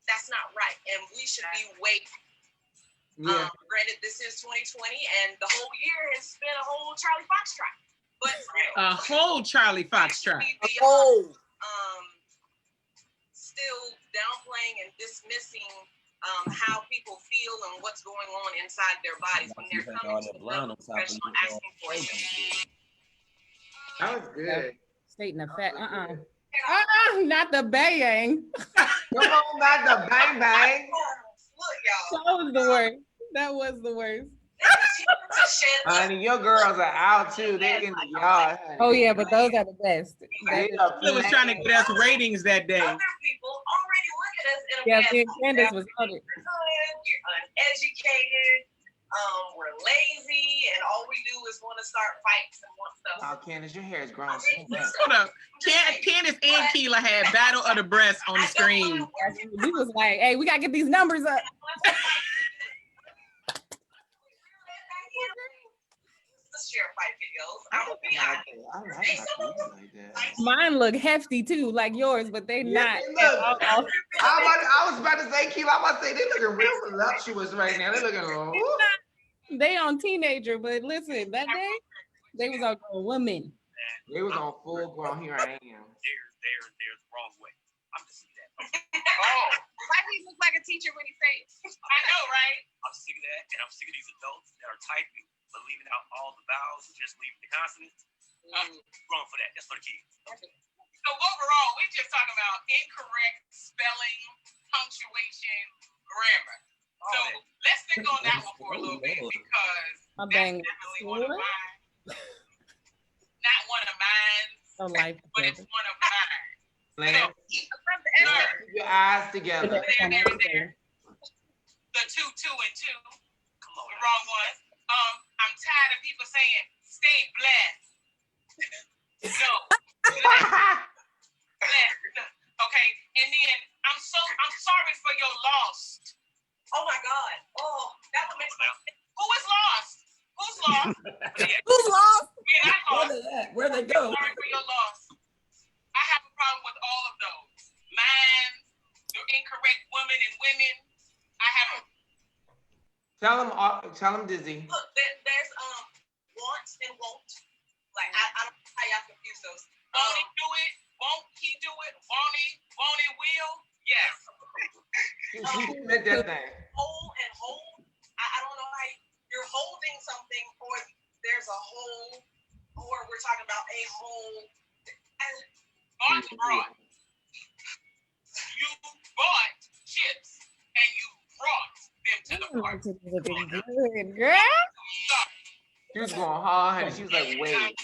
that's not right. And we should be waiting. Granted, this is 2020, and the whole year has been a whole Charlie Foxtrot. But a whole Charlie Foxtrot. Still downplaying and dismissing how people feel and what's going on inside their bodies when they're coming to the professional asking for it. That was good. Stating a fact. Not the bang. Come on, not the bang bang. Look, y'all. That was the worst. That was the worst. Honey, your girls are out too. They're in the yard. Honey. Oh yeah, but those are the best. They was trying to get us ratings that day. Other people already look at us in a Yeah, bad Candice was on it. We're uneducated. We're lazy, and all we do is want to start fights and want stuff. Oh, Candice, your hair is growing so much. Hold up. Candice and Kela had Battle of the Breasts on the screen. We was like, hey, we gotta get these numbers up. Share fight videos. I like that. Mine look hefty too, like yours, but they not. I was about to say, Kela, I'm about to say they looking real voluptuous right now. They looking. They on teenager, but listen, that day they was on women. They was on full grown. Here I am. There's the wrong way. I'm just seeing that. Why do you look like a teacher when he says? I know, right? I'm sick of that, and I'm sick of these adults that are typing but leaving out all the vowels and just leaving the consonants. Wrong for that. That's for the kids. So overall, we're just talking about incorrect spelling, punctuation, grammar. So let's think on that one for a little bit, because that's definitely one of mine. Not one of mine, but it's one of mine. Keep your eyes together. There. The 2, 2, and 2. Come on. The wrong one. I'm tired of people saying, stay blessed. No. Blessed. Okay. And then I'm sorry for your loss. Oh my God. Oh, that would make sense. Who is lost? Who's lost? Who's lost? Yeah, I'm lost. Where'd they go? Sorry for your loss. I have a problem with all of those. Mine, the incorrect women and women. I have a Tell them, Dizzy. Look, there's wants and won't. Like I don't know how y'all confuse those. Won't he do it? Won't he do it? Won't he? Won't he? Will? Yes. She meant that thing. Hold and hold. I don't know how you're holding something, or there's a hole, or we're talking about a hole. Bought. You bought chips and you brought them to the party. Girl. She was going hard, and she was like, wait.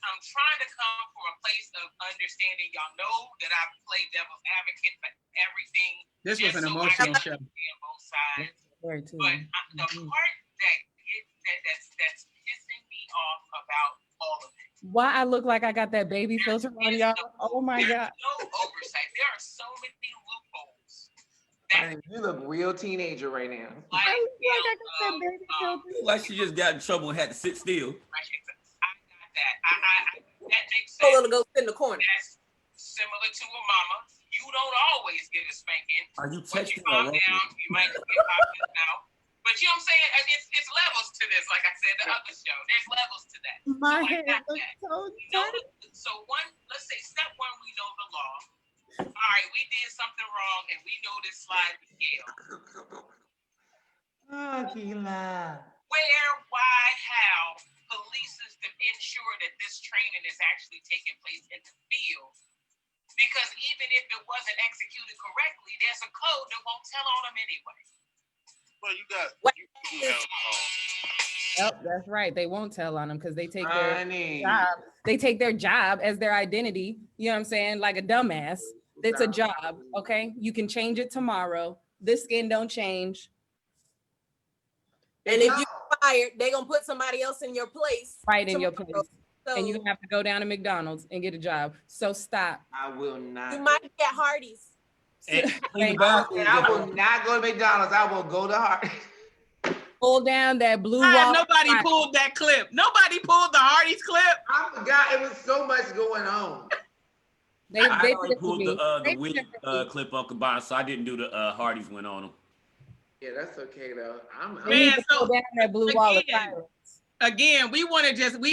I'm trying to come from a place of understanding. Y'all know that I play devil's advocate for everything. This was an emotional show. Both sides. But the part that's pissing me off about all of it. Why I look like I got that baby filter on, y'all? Oh my God. No oversight. There are so many loopholes. You look real teenager right now. Like she just got in trouble and had to sit still. That makes sense. Go sit in the corner. That's similar to a mama. You don't always get a spanking. Are you You texting calm down, you might get popped out. But you know what I'm saying? It's levels to this, like I said the other show. There's levels to that. My hair looks so tight. So let's say step one, we know the law. All right, we did something wrong and we know this slide the scale. Oh, Kela. Where, why, how police is to ensure that this training is actually taking place in the field Because even if it wasn't executed correctly, there's a code that won't tell on them anyway. Well, you got. Yep, that's right. They won't tell on them because they take their Honey. job. They take their job as their identity. You know what I'm saying? Like a dumbass. It's a job. Okay, you can change it tomorrow. This skin don't change. And if you're fired, they're gonna put somebody else in your place. Right in your place. So And you have to go down to McDonald's and get a job. So stop. I will not. you might get Hardee's. I will not go to McDonald's. I will go to Hardee's. Pull down that blue God, wall. nobody pulled that clip. Nobody pulled the Hardee's clip. I forgot it was so much going on. They already pulled the wig clip on Cabana, so I didn't do the Hardee's one on them. Yeah, that's okay though. Man, so down that blue wall of silence. Again, we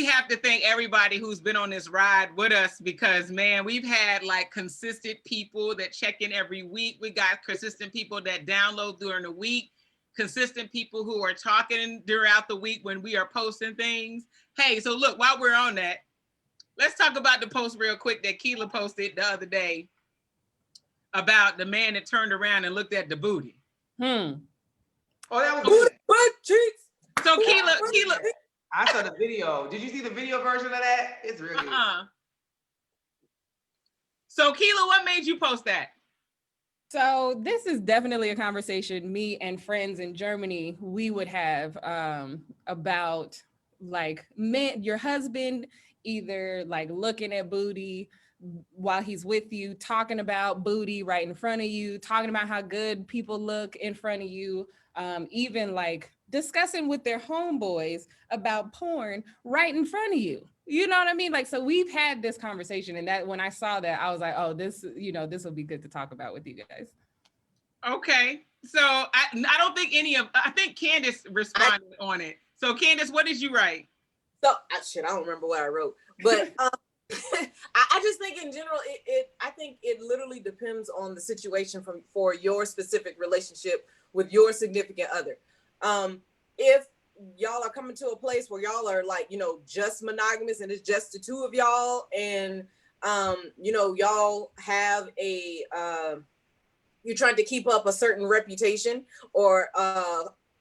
have to thank everybody who's been on this ride with us because, man, we've had like consistent people that check in every week. We got consistent people that download during the week, consistent people who are talking throughout the week when we are posting things. Hey, so look, while we're on that, let's talk about the post real quick that Kela posted the other day about the man that turned around and looked at the booty. Oh, that was good. Butt cheeks. So Kela. I saw the video. Did you see the video version of that? It's really good. So Kela, what made you post that? So this is definitely a conversation me and friends in Germany we would have about like men, your husband either like looking at booty while he's with you, talking about booty right in front of you, talking about how good people look in front of you, even like discussing with their homeboys about porn right in front of you. You know what I mean? Like, so we've had this conversation, and that when I saw that, I was like, oh, this will be good to talk about with you guys. Okay. So I don't think I think Candice responded on it. So Candice, what did you write? So I don't remember what I wrote, but I just think in general, I think it literally depends on the situation for your specific relationship with your significant other. If y'all are coming to a place where y'all are like, just monogamous and it's just the two of y'all, and y'all have you're trying to keep up a certain reputation or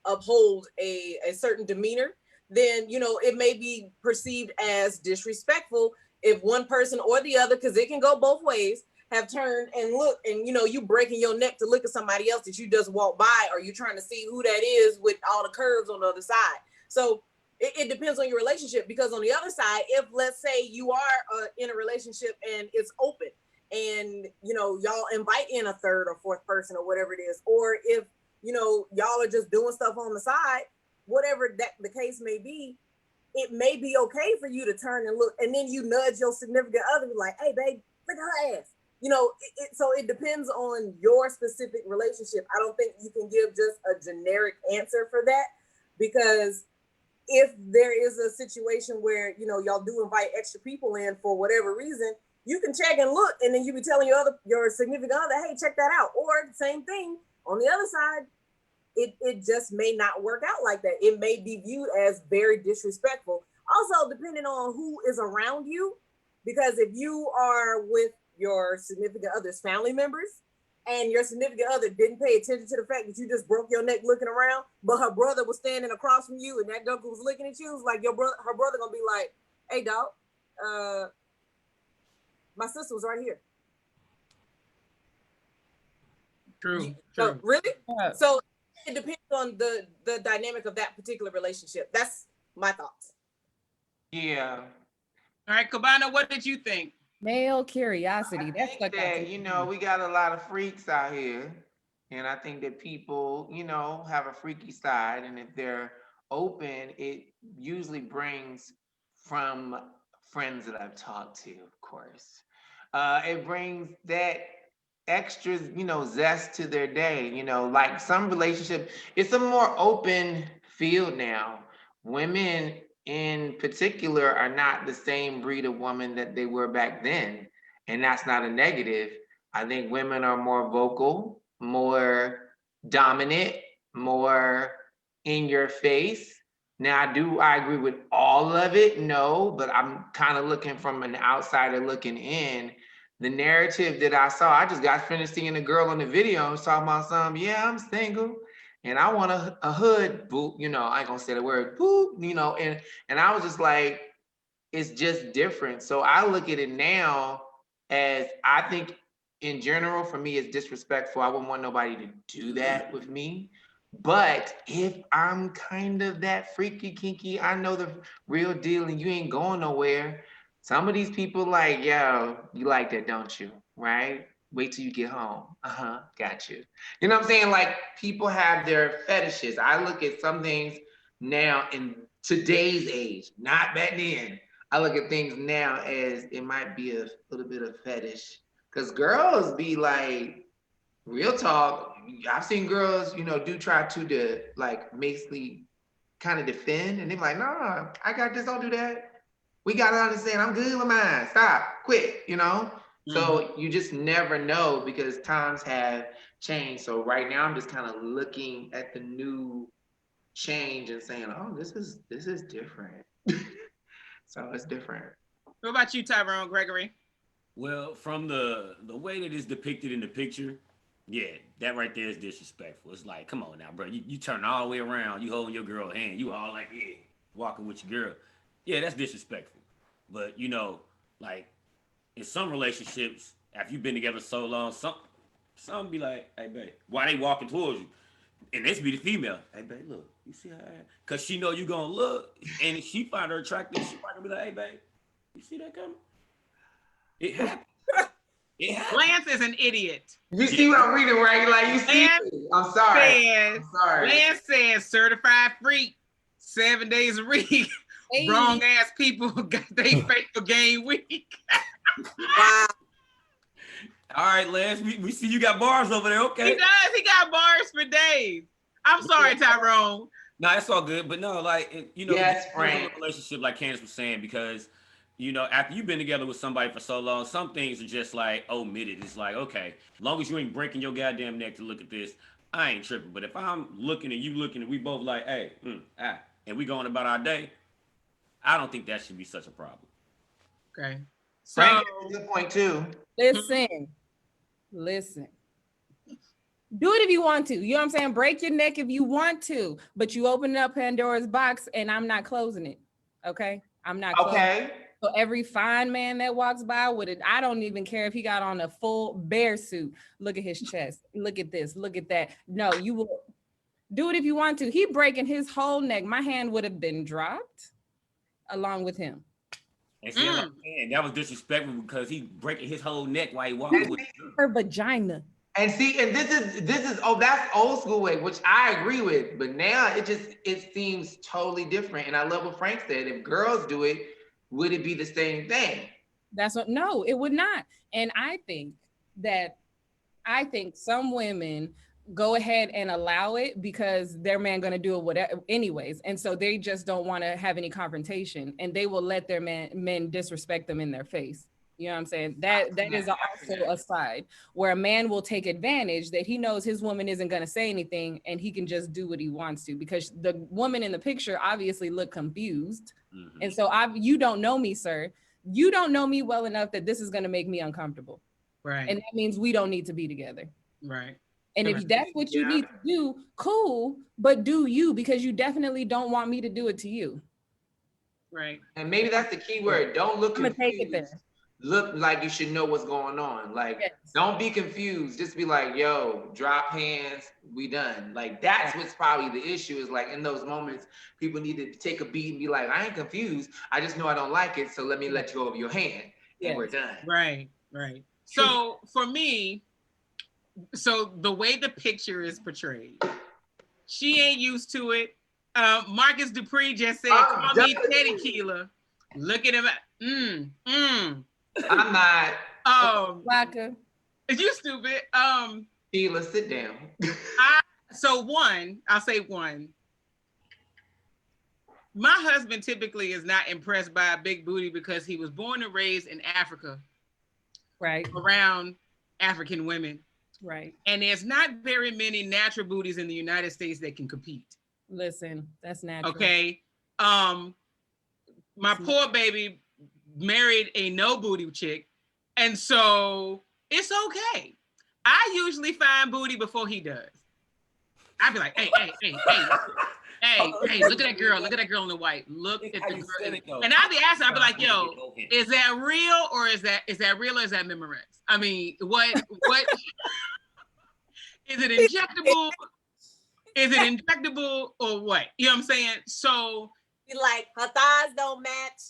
uphold a certain demeanor, then it may be perceived as disrespectful if one person or the other, because it can go both ways, have turned and looked, and you breaking your neck to look at somebody else that you just walk by, or you trying to see who that is with all the curves on the other side. So it depends on your relationship, because on the other side, if let's say you are in a relationship and it's open, and y'all invite in a third or fourth person or whatever it is, or if y'all are just doing stuff on the side, whatever that the case may be, it may be okay for you to turn and look, and then you nudge your significant other, like, hey babe, look at her ass. So it depends on your specific relationship. I don't think you can give just a generic answer for that, because if there is a situation where y'all do invite extra people in for whatever reason, you can check and look, and then you be telling your significant other, hey, check that out. Or same thing on the other side, it just may not work out like that. It may be viewed as very disrespectful. Also, depending on who is around you, because if you are with your significant other's family members, and your significant other didn't pay attention to the fact that you just broke your neck looking around, but her brother was standing across from you, and that girl was looking at you, it was like her brother gonna be like, hey dog, my sister was right here. True. So, really? Yeah. So it depends on the dynamic of that particular relationship. That's my thoughts. Yeah. All right, Cabana, what did you think? Male curiosity. That's like that. We got a lot of freaks out here, and I think that people, have a freaky side, and if they're open, it usually brings, from friends that I've talked to, of course, it brings that extra, zest to their day. Like some relationship, it's a more open field now. Women in particular are not the same breed of woman that they were back then. And that's not a negative. I think women are more vocal, more dominant, more in your face. Now, do I agree with all of it? No, but I'm kind of looking from an outsider looking in. the narrative that I saw, I just got finished seeing a girl on the video and was talking about something, yeah, I'm single and I want a hood boo, you know, I ain't gonna say the word boo, you know, and I was just like, it's just different. So I look at it now as, I think in general, for me, it's disrespectful. I wouldn't want nobody to do that with me. But if I'm kind of that freaky, kinky, I know the real deal and you ain't going nowhere. Some of these people like, yo, you like that, don't you? Right? Wait till you get home. Got you. You know what I'm saying? Like, people have their fetishes. I look at some things now in today's age, not back then. I look at things now as it might be a little bit of fetish. Because girls be like, real talk, I've seen girls, you know, do try to like basically kind of defend, and they're like, nah, I got this, don't do that. We gotta understand, I'm good with mine. Stop, quit, you know? So you just never know because times have changed. So right now I'm just kind of looking at the new change and saying, oh, this is different. So it's different. What about you, Tyrone, Greggory? Well, from the way that it's depicted in the picture, yeah, that right there is disrespectful. It's like, come on now, bro. You turn all the way around, you holding your girl's hand, you all like, yeah, walking with your girl. Yeah, that's disrespectful. But, you know, like, in some relationships, after you've been together so long, some be like, hey, babe, why they walking towards you? And this be the female. Hey, babe, look, you see her? Because she know you going to look, and if she find her attractive, she might be like, hey, babe, you see that coming? It happened. Lance is an idiot. You see what I'm reading, right? Like, you see it. I'm sorry. Lance says certified freak, 7 days a week. Hey. Wrong ass people got they faithful game week. Wow. All right, Lance, we see you got bars over there. Okay. He does. He got bars for days. I'm sorry, Tyrone. No, it's all good. But no, like, you know, yes, a relationship, like Candice was saying, because, you know, after you've been together with somebody for so long, some things are just like omitted. It's like, okay, as long as you ain't breaking your goddamn neck to look at this, I ain't tripping. But if I'm looking and you looking and we both like, hey, and we going about our day, I don't think that should be such a problem. Okay. So Frank, that's a good point too. Listen. Do it if you want to. You know what I'm saying? Break your neck if you want to, but you open up Pandora's box and I'm not closing it. Okay? I'm not closing it. So every fine man that walks by with it, I don't even care if he got on a full bear suit. Look at his chest. Look at this. Look at that. No, you will do it if you want to. He breaking his whole neck. My hand would have been dropped along with him. And see, that was disrespectful because he breaking his whole neck while he walking with her vagina. And see, and this is that's old school way, which I agree with. But now it seems totally different. And I love what Frank said. If girls do it, would it be the same thing? No, it would not. And I think some women go ahead and allow it because their man gonna do it whatever anyways. And so they just don't want to have any confrontation and they will let their men disrespect them in their face. You know what I'm saying? That is also a side where a man will take advantage that he knows his woman isn't going to say anything and he can just do what he wants to because the woman in the picture obviously looked confused. Mm-hmm. And so you don't know me, sir. You don't know me well enough that this is going to make me uncomfortable. Right. And that means we don't need to be together. Right. And if that's what you need to do, cool, but do you, because you definitely don't want me to do it to you. Right. And maybe that's the key word. Don't look confused. I'm gonna take it there. Look like you should know what's going on. Like, Don't be confused. Just be like, yo, drop hands, we done. Like, that's what's probably the issue is like in those moments, people need to take a beat and be like, I ain't confused. I just know I don't like it. So let me let you go of your hand and we're done. Right, right. So for me, so the way the picture is portrayed, she ain't used to it. Marcus Dupree just said, call me Teddy Kela. Look at him. I'm not. Blaq. You stupid. Kela, sit down. I'll say one. My husband typically is not impressed by a big booty because he was born and raised in Africa. Right. Around African women. Right. And there's not very many natural booties in the United States that can compete. Listen, that's natural. Okay. My poor baby married a no booty chick And so it's okay. I usually find booty before he does. I'd be like, hey, look at that girl. Look at that girl in the white. Look at the girl. And I'd be asking, I'd be like, yo, is that real or is that real or is that Memorex? I mean, what is it injectable? Is it injectable or what? You know what I'm saying? So like her thighs don't match.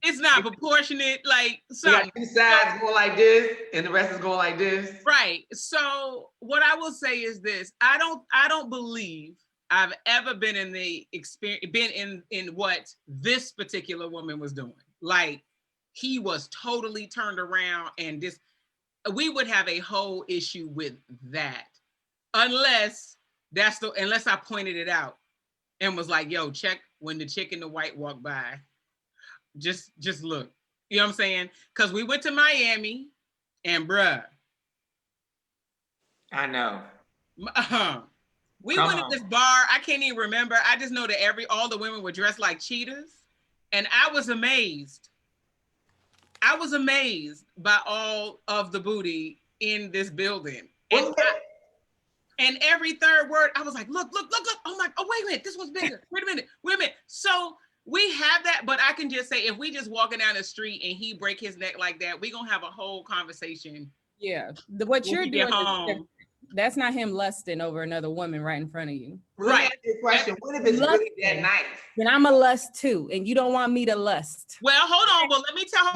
It's not proportionate, like you got two sides going like this, and the rest is going like this. Right. So what I will say is this: I don't believe I've ever been in the experience, been in what this particular woman was doing. Like he was totally turned around, and we would have a whole issue with that, unless I pointed it out and was like, "Yo, check when the chick in the white walked by." Just look, you know what I'm saying? Because we went to Miami, and bruh, I know. We went to this bar. I can't even remember. I just know that all the women were dressed like cheetahs, and I was amazed. I was amazed by all of the booty in this building, and every third word, I was like, look. Oh my! Oh wait a minute, this one's bigger. Wait a minute. So. We have that, but I can just say if we just walking down the street and he break his neck like that, we gonna have a whole conversation. Yeah, what you're doing, that's not him lusting over another woman right in front of you. Right. Question: what if it's really that nice? Then I'm a lust too, and you don't want me to lust. Well, hold on, but let me tell you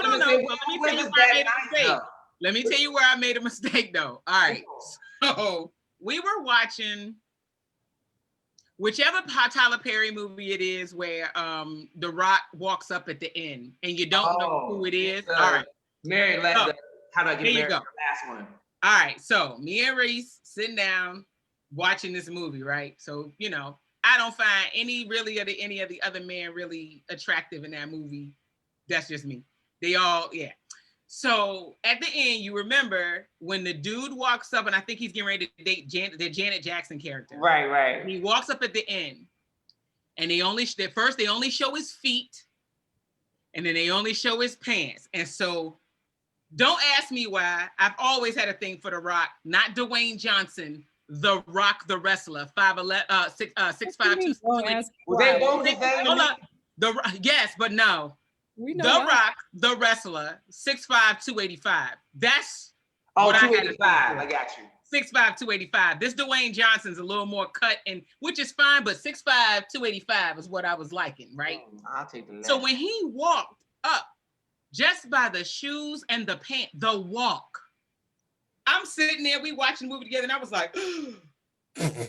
where I made a mistake. Let me tell you where I made a mistake, though. All right, so we were watching whichever Tyler Perry movie it is where The Rock walks up at the end and you don't know who it is. All right. Mary, How Do I Get Married? The last one. All right. So me and Reese sitting down watching this movie, right? So, you know, I don't find any of the other men really attractive in that movie. That's just me. They all, yeah. So at the end, you remember when the dude walks up, and I think he's getting ready to date the Janet Jackson character. Right. And he walks up at the end, and they only show his feet, and then they only show his pants. And so, don't ask me why. I've always had a thing for The Rock, not Dwayne Johnson, The Rock, the wrestler, 5'11", 6'5", 220. Well, they both the same. Yes, but no. The Rock, the wrestler, 6'5", 285. That's what 285. I got you. 6'5", 285. This Dwayne Johnson's a little more cut, and which is fine, but 6'5", 285 is what I was liking, right? I'll take the left. So when he walked up, just by the shoes and the pants, the walk, I'm sitting there, we watching the movie together, and I was like, and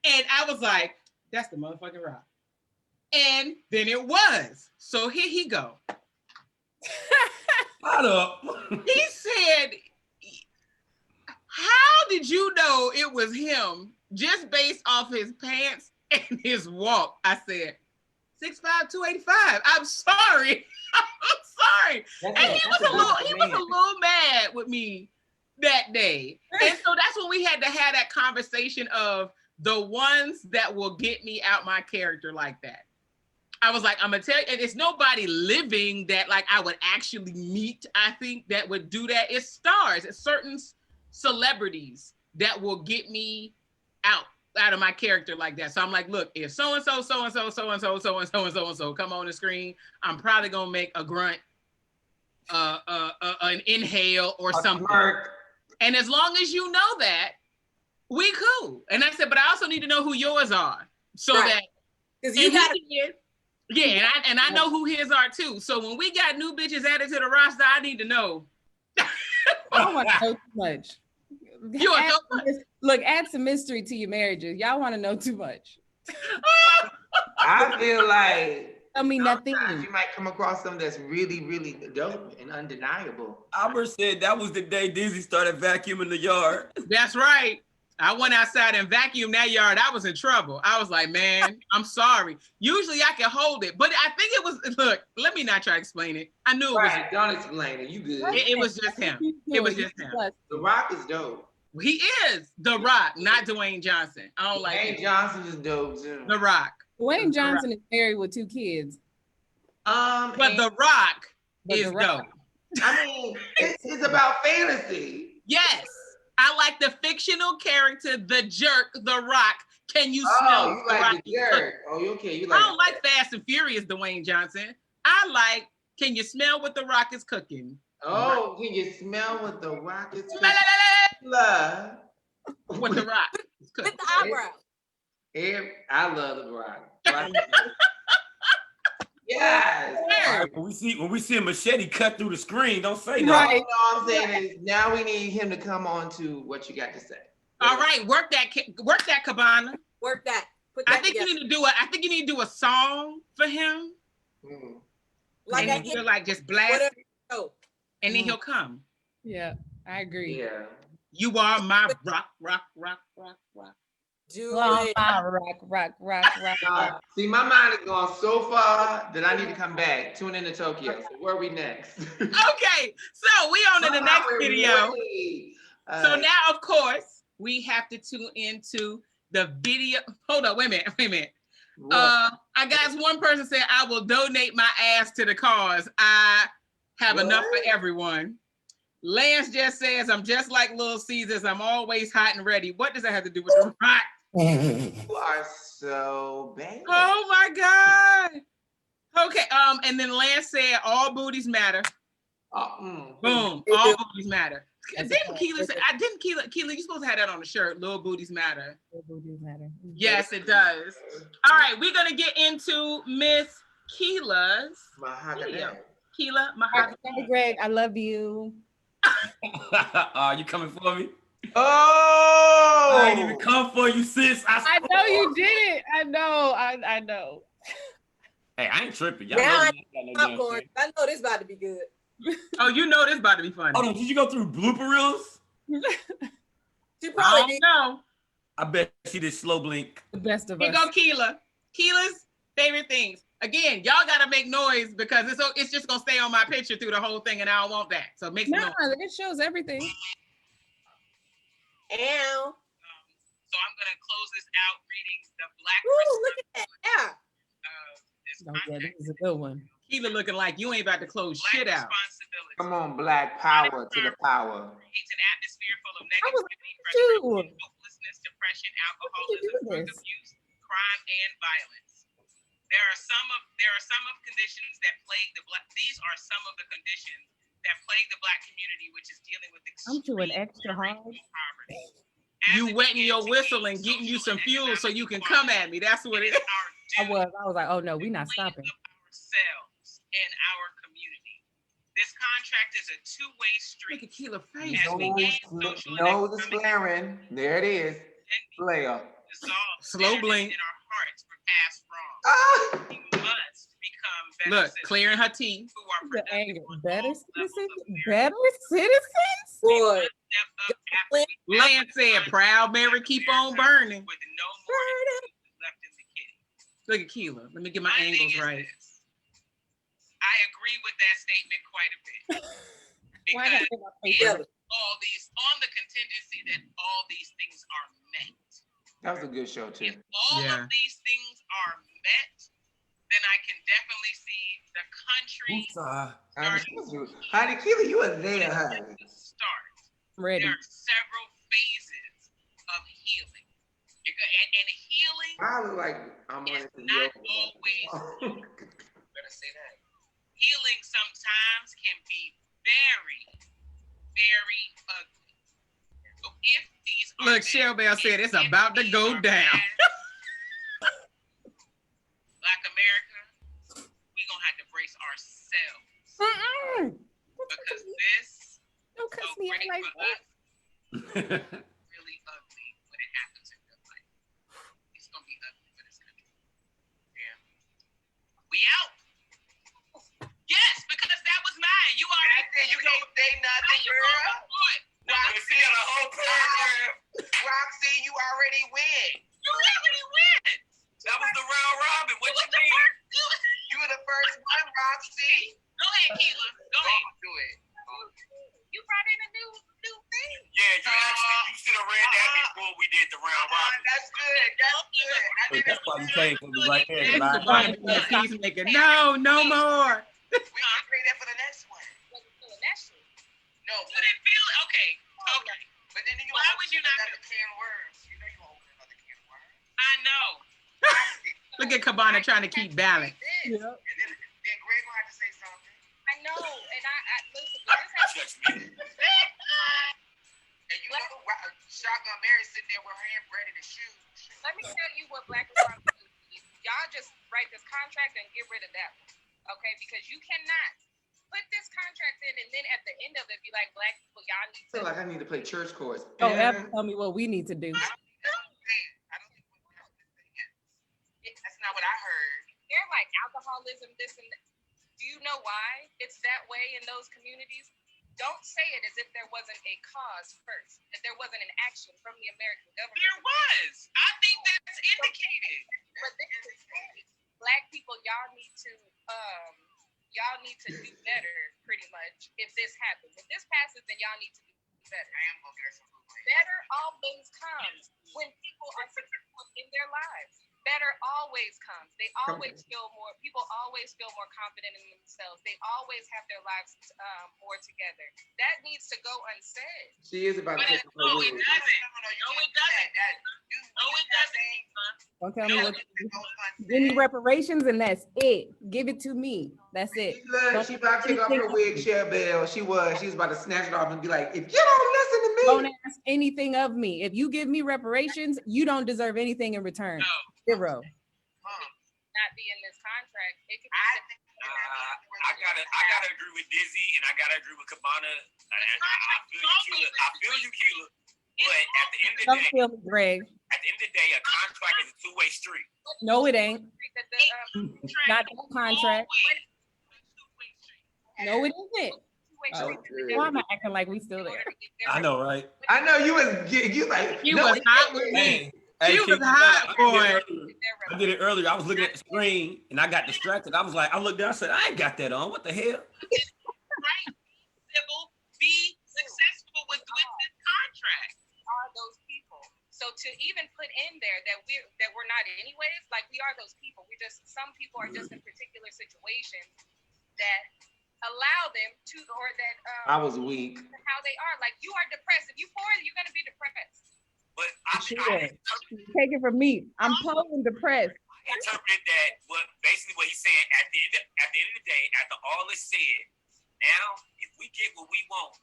I was like, that's the motherfucking Rock. And then it was. So here he go. Shut up. He said, how did you know it was him just based off his pants and his walk? I said, 6'5", 285. I'm sorry. I'm sorry. And he was a little mad with me that day. And so that's when we had to have that conversation of the ones that will get me out my character like that. I was like, I'm gonna tell you, and it's nobody living that like I would actually meet, I think, that would do that. It's stars, it's certain celebrities that will get me out of my character like that. So I'm like, look, if so-and-so come on the screen, I'm probably gonna make a grunt, an inhale or something. And as long as you know that, we cool. And I said, but I also need to know who yours are. So that, because you got yeah, and I know who his are too. So when we got new bitches added to the roster, I need to know. I don't want to know too much. Look, add some mystery to your marriages. Y'all want to know too much. I feel like nothing. You might come across something that's really, really dope and undeniable. Albert said that was the day Dizzy started vacuuming the yard. That's right. I went outside and vacuumed that yard. I was in trouble. I was like, man, I'm sorry. Usually I can hold it, but I think it was, look, let me not try to explain it. I knew it was. Don't explain it. You good. It was just him. It was just him. The Rock is dope. He is The Rock, not Dwayne Johnson. I don't like Dwayne Johnson is dope too. The Rock. Dwayne Johnson is married with 2 kids. But The Rock is dope. I mean, it's about fantasy. Yes. I like the fictional character, the jerk, The Rock. Can you smell? Oh, you like the jerk? Oh, okay. You like? I don't like Fast and Furious, Dwayne Johnson. I like. Can you smell what The Rock is cooking? Oh, can you smell what The Rock is cooking? What The Rock is cooking? With the eyebrow. I love The Rock. Yes. Right, when we see a machete cut through the screen, don't say no. Right. All I'm saying is now we need him to come on to what you got to say. All right, work that, Cabana. Work that. I think you need to do a song for him. Like and you're like just blast it, and then he'll come. Yeah, I agree. Yeah. You are my rock. You are my rock. See, my mind is going so far that I need to come back. Tune in to Tokyo. So where are we next? Okay, so we on to the next video. So now, of course, we have to tune into the video. Hold on, wait a minute. I got one person said, I will donate my ass to the cause. I have enough for everyone. Lance just says, I'm just like Little Caesars. I'm always hot and ready. What does that have to do with The Rock? You are so bad. Oh my God. Okay, and then Lance said, all booties matter. Boom, all booties matter. Didn't Kela say, Kela, you supposed to have that on the shirt. Little booties matter. Little booties matter. Yes, it does. All right, we're gonna get into Miss Kela's video. Kela Mahogany. Hey, Greg, I love you. You coming for me? Oh! I ain't even come for you, sis. I know you did it. I know. I know. Hey, I ain't tripping. Y'all Now know popcorn. I know this about to be good. Oh, you know this about to be funny. Hold on, did you go through blooper reels? She I probably don't did. know. I bet she did slow blink. The best of Here us. go Kela. Kela's favorite things. Again, y'all gotta make noise because it's just gonna stay on my picture through the whole thing, and I don't want that. So make some noise. It shows everything. Ow. So I'm gonna close this out reading the Blaq. Ooh, look at that. Yeah. This is a good one. Kela looking like you ain't about to close shit out. Come on, Black power to the power. It's an atmosphere full of negativity, frustration, hopelessness, depression, alcoholism, drug abuse, crime, and violence. There are some of conditions that plague the Black. These are some of the conditions that plague the Black community, which is dealing with I'm doing extra hard. poverty. You wetting your whistle and getting you some fuel so you can come at me. That's what it is. I was like, oh no, we're not stopping. Ourselves and our community. This contract is a two-way street. Look at Kela face. As we gain social and Nose is economic flaring. There it is. Flare. dissolve Slow blink. in our hearts for past wrongs. We must become better Look, citizens clearing her teeth. who are The productive anger. on Better all levels citizens? of their Better citizens? Boy. step up after we Lance said, proud Mary keep on burning. with no more left in the kitty. Look at Kela. Let me get my My thing angles is right. this. I agree with that statement quite a bit. Why I gotta Because get my face if right? all these, on the contingency that all these things are met, That was a good show too. if all Yeah. of these things are met, then I can definitely see the country Honey, Kela, you are there, honey. start. Ready. There are several phases of healing. And healing I look like I'm is on not always better say that. Healing sometimes can be very, very ugly. So if these are Look, Cheryl Bell said it's about to go down. Black America, we gonna have to brace ourselves because this Don't cuss so me out great like for that. us really ugly when it happens in real life. It's gonna be ugly for this country. Yeah. We out. Yes, because that was mine. You already you can't say nothing, girl. Roxy, a whole paragraph. Roxy, you already win. You already win. That was the round robin. What you mean? You were the first one, Roxy. Go ahead, Kela. Go ahead. Do it. You brought in a new thing. Yeah, you sit read that before we did the round robin. That's good. That's good. Hey, that's why you came for me right there. This is Right? Cabana being a peacemaker. No, no more. We can trade that for the next one. No, Would it feel okay? Okay. but then you Why would you not another can of worms? You know you won't open another can of worms. I know. Look at Cabana trying to keep balance. And then Greg will have to say something. I know, and I listen. This has Judge me. And you know, Shotgun Mary sitting there with her hand ready to shoot. Let me tell you what Black is trying to do. Y'all just write this contract and get rid of that one, okay? Because you cannot put this contract in and then at the end of it be like, Black people, y'all need I feel to. like I need to play church chorus. Don't ever tell me what we need to do. I don't think that's not what I heard. They're like alcoholism, this and that. Do you know why it's that way in those communities? Don't say it as if there wasn't a cause first, that there wasn't an action from the American government. There was. I think that's indicated. But this is Black people, y'all need to do better, pretty much, if this happens. If this passes, then y'all need to do better. I am gonna get her some food. Better always comes when people are successful in their lives. Better always comes. They always feel more, people always feel more confident in themselves. They always have their lives more together. That needs to go unsaid. She is about to take her No, wig. it doesn't. No, it doesn't. No, it doesn't. Don't tell me what to do. Give me reparations and that's it. Give it to me. That's it. Look, she about to take off her wig, Cher Bell. She was about to snatch it off and be like, if you don't listen to me. Don't ask anything of me. If you give me reparations, you don't deserve anything in return. Zero. Not be in this contract. It could I gotta agree with Dizzy and I gotta agree with Cabana. I feel you, Kela. But at the end of the Don't day, feel me, Greg. at the end of the day, a contract is a two-way street. No, it ain't. Not that Oh, contract. No, it isn't. Oh, Why am I acting like we still there? I know, right? I know you like You no, was hot with me. Hey, She was King, hot, I did it earlier. I was looking at the screen and I got distracted. I was like, I looked down, I said, I ain't got that on. What the hell? Right? Civil, be successful with this contract. Are those people. So to even put in there that we're not anyways, like we are those people. We just, some people are just in particular situations that allow them to, or that I was weak. how they are. Like you are depressed. If you poor, you're gonna be depressed. But Take it from me. I'm poor and depressed. I interpreted that basically what he's saying at the end of the day, after all is said, now if we get what we want,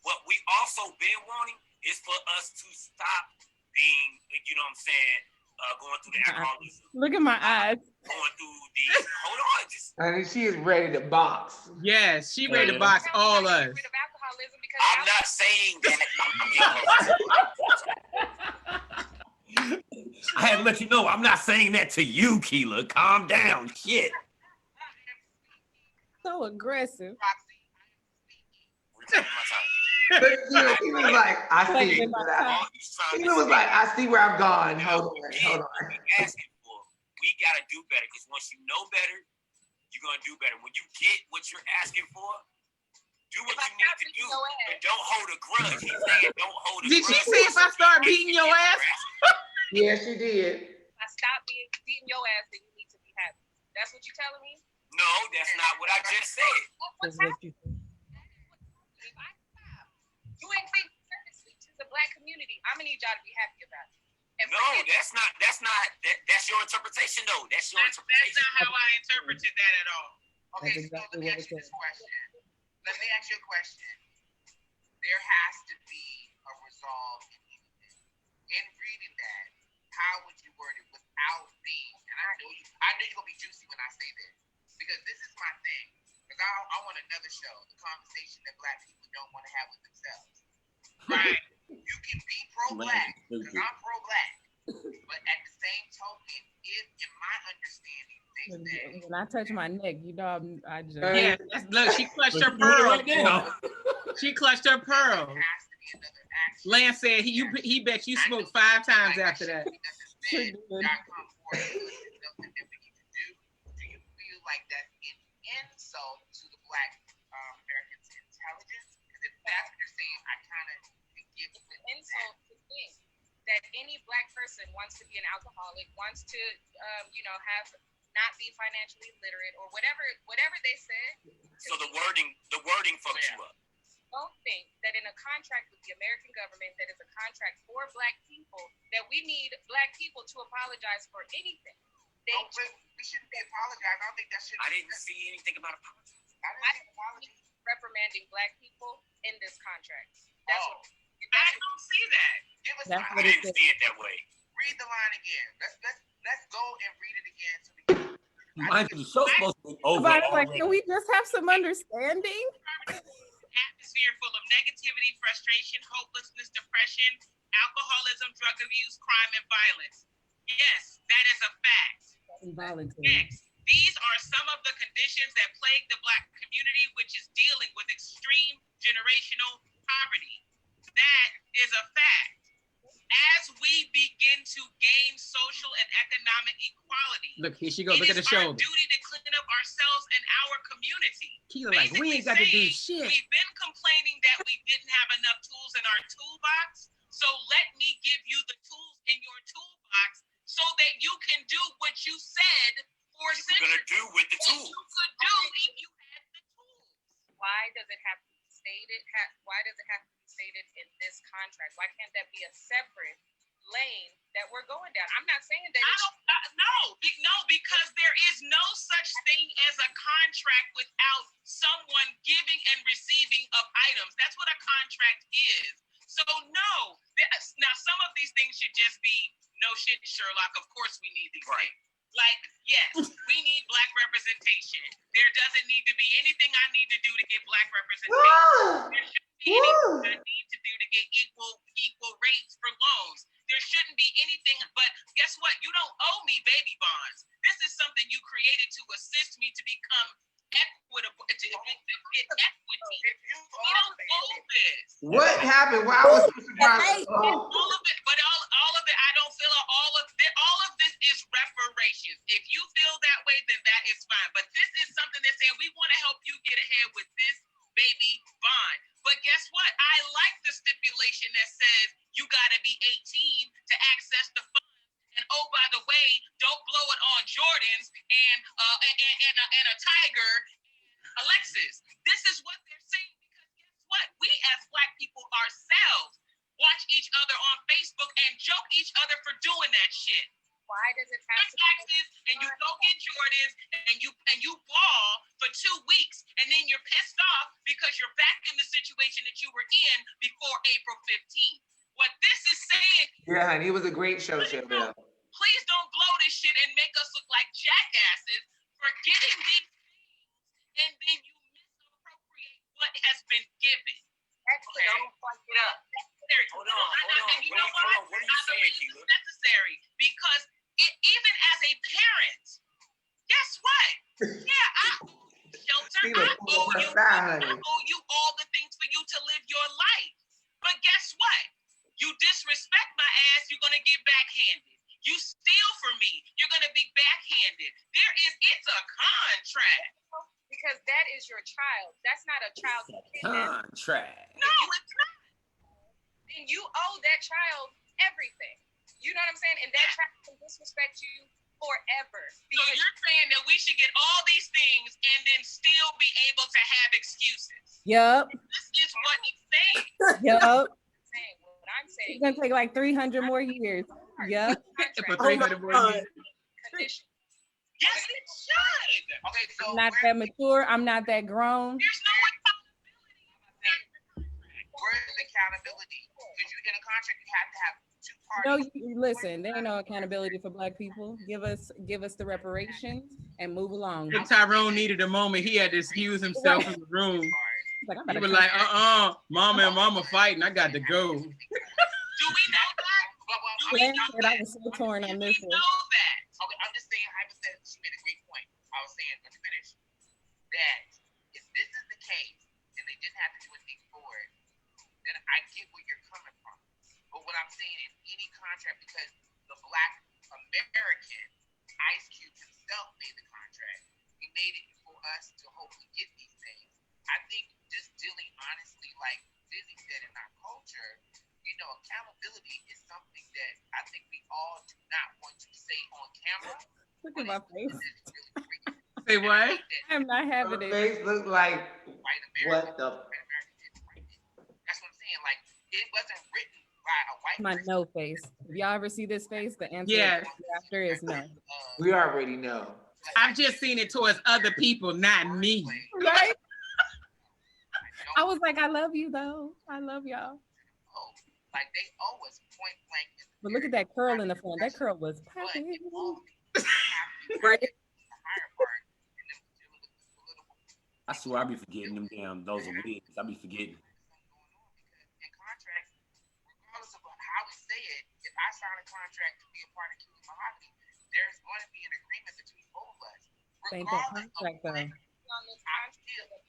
what we also been wanting is for us to stop being, you know what I'm saying, going through the alcoholism. Look at my eyes. Going through the hold on, just And she is ready to box. Yes, she ready to box all us. I'm not saying that. I had to let you know, I'm not saying that to you, Kela. Calm down. Shit. So aggressive. But he was like, I see. He was like, I see where I've gone. Hold on. Asking for, we gotta do better because once you know better, you're gonna do better. When you get what you're asking for, do what you need to do, but don't hold a grudge. He's saying don't hold a grudge. Did she say if I start beating your ass? Yeah, she did. I stop beating your ass, then you need to be happy. That's what you telling me? No, that's not what I just said. What's happening? If I stop doing things purposely to the Black community, I'm gonna need y'all to be happy about it. And No, that's your interpretation though. That's your interpretation. That's not how I interpreted that at all. Okay, so let me ask you this question. Let me ask you a question. There has to be a resolve in anything. In reading that, how would you word it without being, and I know you're gonna be juicy when I say this, because this is my thing. Because I want another show, the conversation that Black people don't want to have with themselves. Right. You can be pro-Black, because I'm pro-Black. But at the same token, if in my understanding, When I touch my neck, you know I just Yeah, look, she clutched her pearl. She clutched her pearl. Lance said he bet you smoked 5 times after that. Do you feel like that's an insult to the Black Americans' intelligence? Because if that's what you're saying, I kind of give the insult to me. person wants to be an alcoholic, wants to, have not be financially literate or whatever they said. So the wording fucks you up. Don't think that in a contract with the American government that is a contract for Black people, that we need Black people to apologize for anything. We shouldn't be apologizing. I don't think that should. I didn't see anything about apology. I didn't see apology. Reprimanding Black people in this contract. I don't see that. I didn't see it that way. Read the line again. Let's go and read it again. So we can. Mind you, the show's supposed to be over. Like, can we just have some understanding? Atmosphere full of negativity, frustration, hopelessness, depression, alcoholism, drug abuse, crime, and violence. Yes, that is a fact. Next, these are some of the conditions that plague the Black community, which is dealing with extreme generational poverty. That is a fact. As we begin to gain social and economic equality, look, here she goes. Look at the shoulder. It's our duty to clean up ourselves and our community. Kela, like, we ain't got to do shit. We've been complaining that we didn't have enough tools in our toolbox. So let me give you the tools in your toolbox so that you can do what you said for centuries. You're gonna do with the tools. You could do if you had the tools. Why does it have to be stated? Why does it have to be stated in this contract? Why can't that be a separate lane that we're going down? I'm not saying that. No, because there is no such thing as a contract without someone giving and receiving of items. That's what a contract is. So no, now some of these things should just be no shit, Sherlock. Of course we need these things. Like, yes, we need Black representation. There doesn't need to be anything I need to do to get Black representation. There shouldn't be anything I need to do to get equal rates for loans. There shouldn't be anything, but guess what? You don't owe me baby bonds. This is something you created to assist me to become equitable, to get equity. We don't owe this. What happened? Why was so surprised? All of it, but all of it, I don't feel all of this is reparations. If you feel that way, then that is fine. But this is something that's saying we want to help you get ahead with this baby bond. But guess what? I like the stipulation that says you got to be 18 to access the funds. And oh, by the way, don't blow it on Jordans and a Tiger, Alexis. This is what they're saying because guess what? We as Black people ourselves watch each other on Facebook and joke each other for doing that shit. Why does it have to taxes and you go get Jordans and you ball for 2 weeks and then you're pissed off because you're back in the situation that you were in before April 15th. What this is saying, yeah, honey, it was a great show, Chanel. Please don't blow this shit and make us look like jackasses for getting these things and then you misappropriate what has been given. Okay. Don't fuck it up. Hold on. And you know what? What are you saying, Kela? It's necessary because even as a parent, guess what? Yeah, I shelter. I owe you all the things for you to live your life. But guess what? You disrespect my ass, you're gonna get backhanded. You steal from me, you're gonna be backhanded. It's a contract. Because that is your child. That's not a child. Contract. No, it's not. And you owe that child everything. You know what I'm saying? And that child can disrespect you forever. So you're saying that we should get all these things and then still be able to have excuses. Yup. This is what he's saying. Yup. What I'm saying. It's gonna take like 300 more years. Yup. For 300 more years. Condition. Yes, it should. Okay, so I'm not that mature. I'm not that grown. There's no accountability. Where is accountability? Because you in a contract, you have to have two No, parties. listen, there ain't no accountability for Black people. Give us the reparations and move along. When Tyrone needed a moment, he had to excuse himself in the room. He was like, mama and mama fighting. I got to go. Do we know that? Glenn said I was so torn on this one. Know that. Okay, I'm just saying, hypothetically, she made a great point. I was saying, let me finish, that if this is the case and they didn't have to do anything for it, then I get where you're coming from. But what I'm saying in any contract, because the Black American, Ice Cube himself made the contract, he made it for us to hopefully get these things. I think just dealing honestly, like Dizzy said, in our culture, you know, accountability is something that I think we all do not want to say on camera. Look at my face. Say what? I'm not having Her it. face look like what the. That's what I'm saying. Like, it wasn't written by a white My person. no face. If y'all ever see this face, the answer Yes. after is no. We already know. I've just seen it towards other people, not me. Right? I was like, I love you though. I love y'all. Like, they always point blank. But look at that curl in the front. That curl was But popping. it all Right. I swear I be forgetting them damn those are wigs. I be forgetting. in contracts, regardless of how we say it, if I sign a contract to be a part of Kela Mahogany, there's going to be an agreement between both of us. Ain't that contract though? On this contract,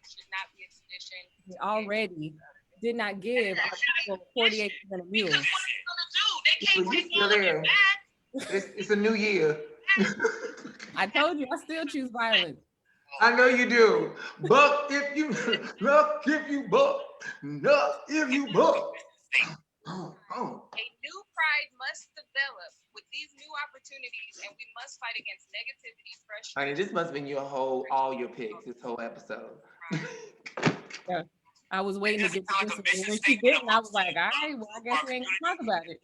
should not be a tradition. We already did not give our people 48% of mules. Still there. It's a new year. I told you, I still choose violence. I know you do. Buck if you look if you buck. Nuck if you buck. A new pride must develop with these new opportunities, and we must fight against negativity, frustration. Honey, this must have been your all your picks, this whole episode. Yeah. I was waiting to get to this one. When she didn't, I was like, all right, well, I guess we ain't gonna talk about it.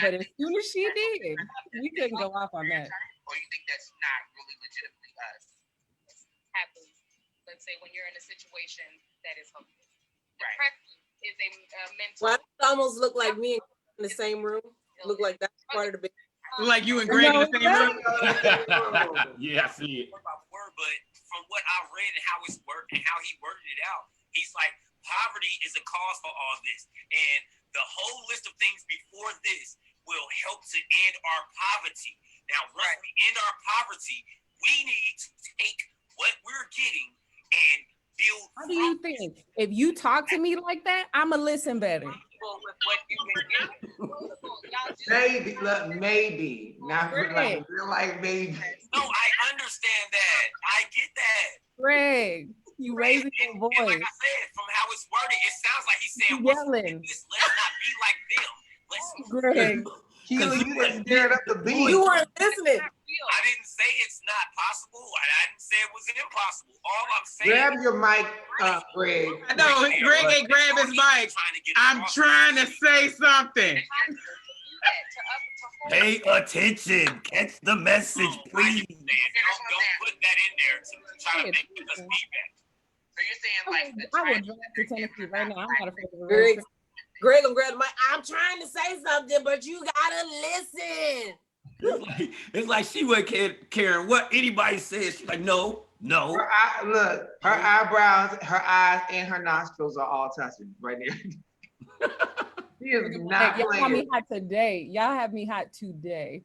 But as soon as she did, we couldn't go off on that. Or you think that's not really legitimately us? Happens. Let's say when you're in a situation that is hopeless. Right. Depression is a mental. Well, it almost looked like me in the same room. Looked like that's part of the big. Like you and Greg in the same room. Yeah, I see it. But from what I read and how it's worked and how he worded it out, he's like, poverty is a cause for all this. And the whole list of things before this will help to end our poverty. Now, once we end our poverty, we need to take what we're getting and build. How do you think? If you talk to me like that, I'ma listen better. Maybe, look, maybe. Not like real life maybe. No, I understand that. I get that. Greg, you raising your voice. And like I said, from how it's worded, it sounds like he's saying, yelling. Let's not be like them. Let's Greg. Kela, you didn't stir up the beat. You weren't listening. I didn't say it's not possible. I didn't say it was impossible. All I'm saying. Grab your mic, Greg. I know Greg ain't grab his mic. I'm trying to say something. Pay attention. Catch the message, please. Don't put that in there to try to make us feedback. So you're saying like the I would drive to Tennessee right now. I'm not afraid of the Greg, road. Greg, I'm grabbing my. I'm trying to say something, but you gotta listen. It's like she wasn't caring what anybody says. She's like, no. Her eyebrows, her eyes, and her nostrils are all touching right there. She is not Y'all have me playing. hot today. Y'all have me hot today.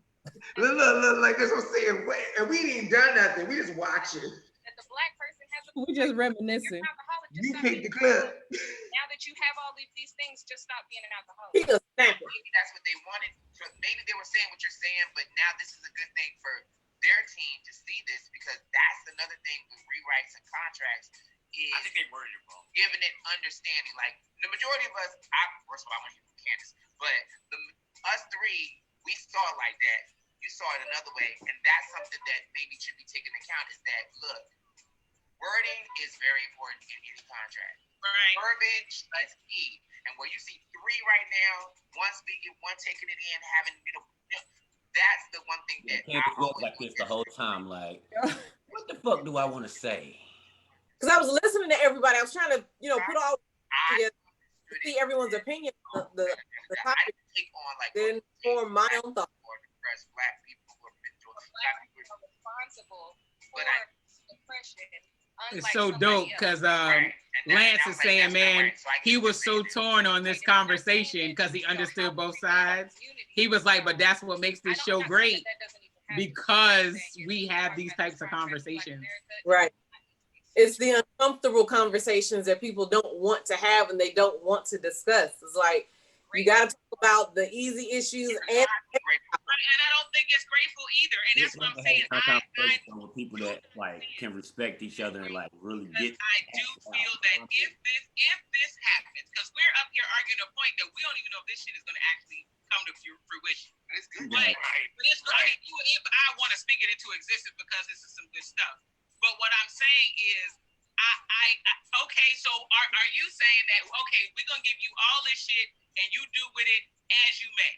Look, like that's what I'm saying. And we ain't done nothing. We just watching. That the Black person has a We just reminiscing. You picked the clip. Now that you have all these things, just stop being an alcoholic. Maybe that's what they wanted. Maybe they were saying what you're saying, but now this is a good thing for their team to see this, because that's another thing with rewrites and contracts is I think they worded it wrong. Giving it understanding. Like the majority of us, first of all, I want to hear from Candice, but us three, we saw it like that. You saw it another way, and that's something that maybe should be taken into account. Is that look, wording is very important in any contract. Right. Verbiage is key. And where you see three right now, one speaking, one taking it in, having, that's the one thing that Can't look like this the whole time. Like, what the fuck do I want to say? Because I was listening to everybody. I was trying to, put all together, see everyone's opinion, the topic, then form my own thoughts. Black people who have been responsible for depression. It's so dope because Lance is saying, man, he was so torn on this conversation because he understood both sides. He was like, but that's what makes this show great, because we have these types of conversations. Right. It's the uncomfortable conversations that people don't want to have and they don't want to discuss. It's like, you got to talk about the easy issues and I don't think it's grateful either. And that's what I'm saying. With people that like can respect each other and like really get. I do feel that if this happens, because we're up here arguing a point that we don't even know if this shit is going to actually come to fruition. It's good. But it's right. If I want to speak it into existence because this is some good stuff. But what I'm saying is, okay, so are you saying that, okay, we're going to give you all this shit and you do with it as you may.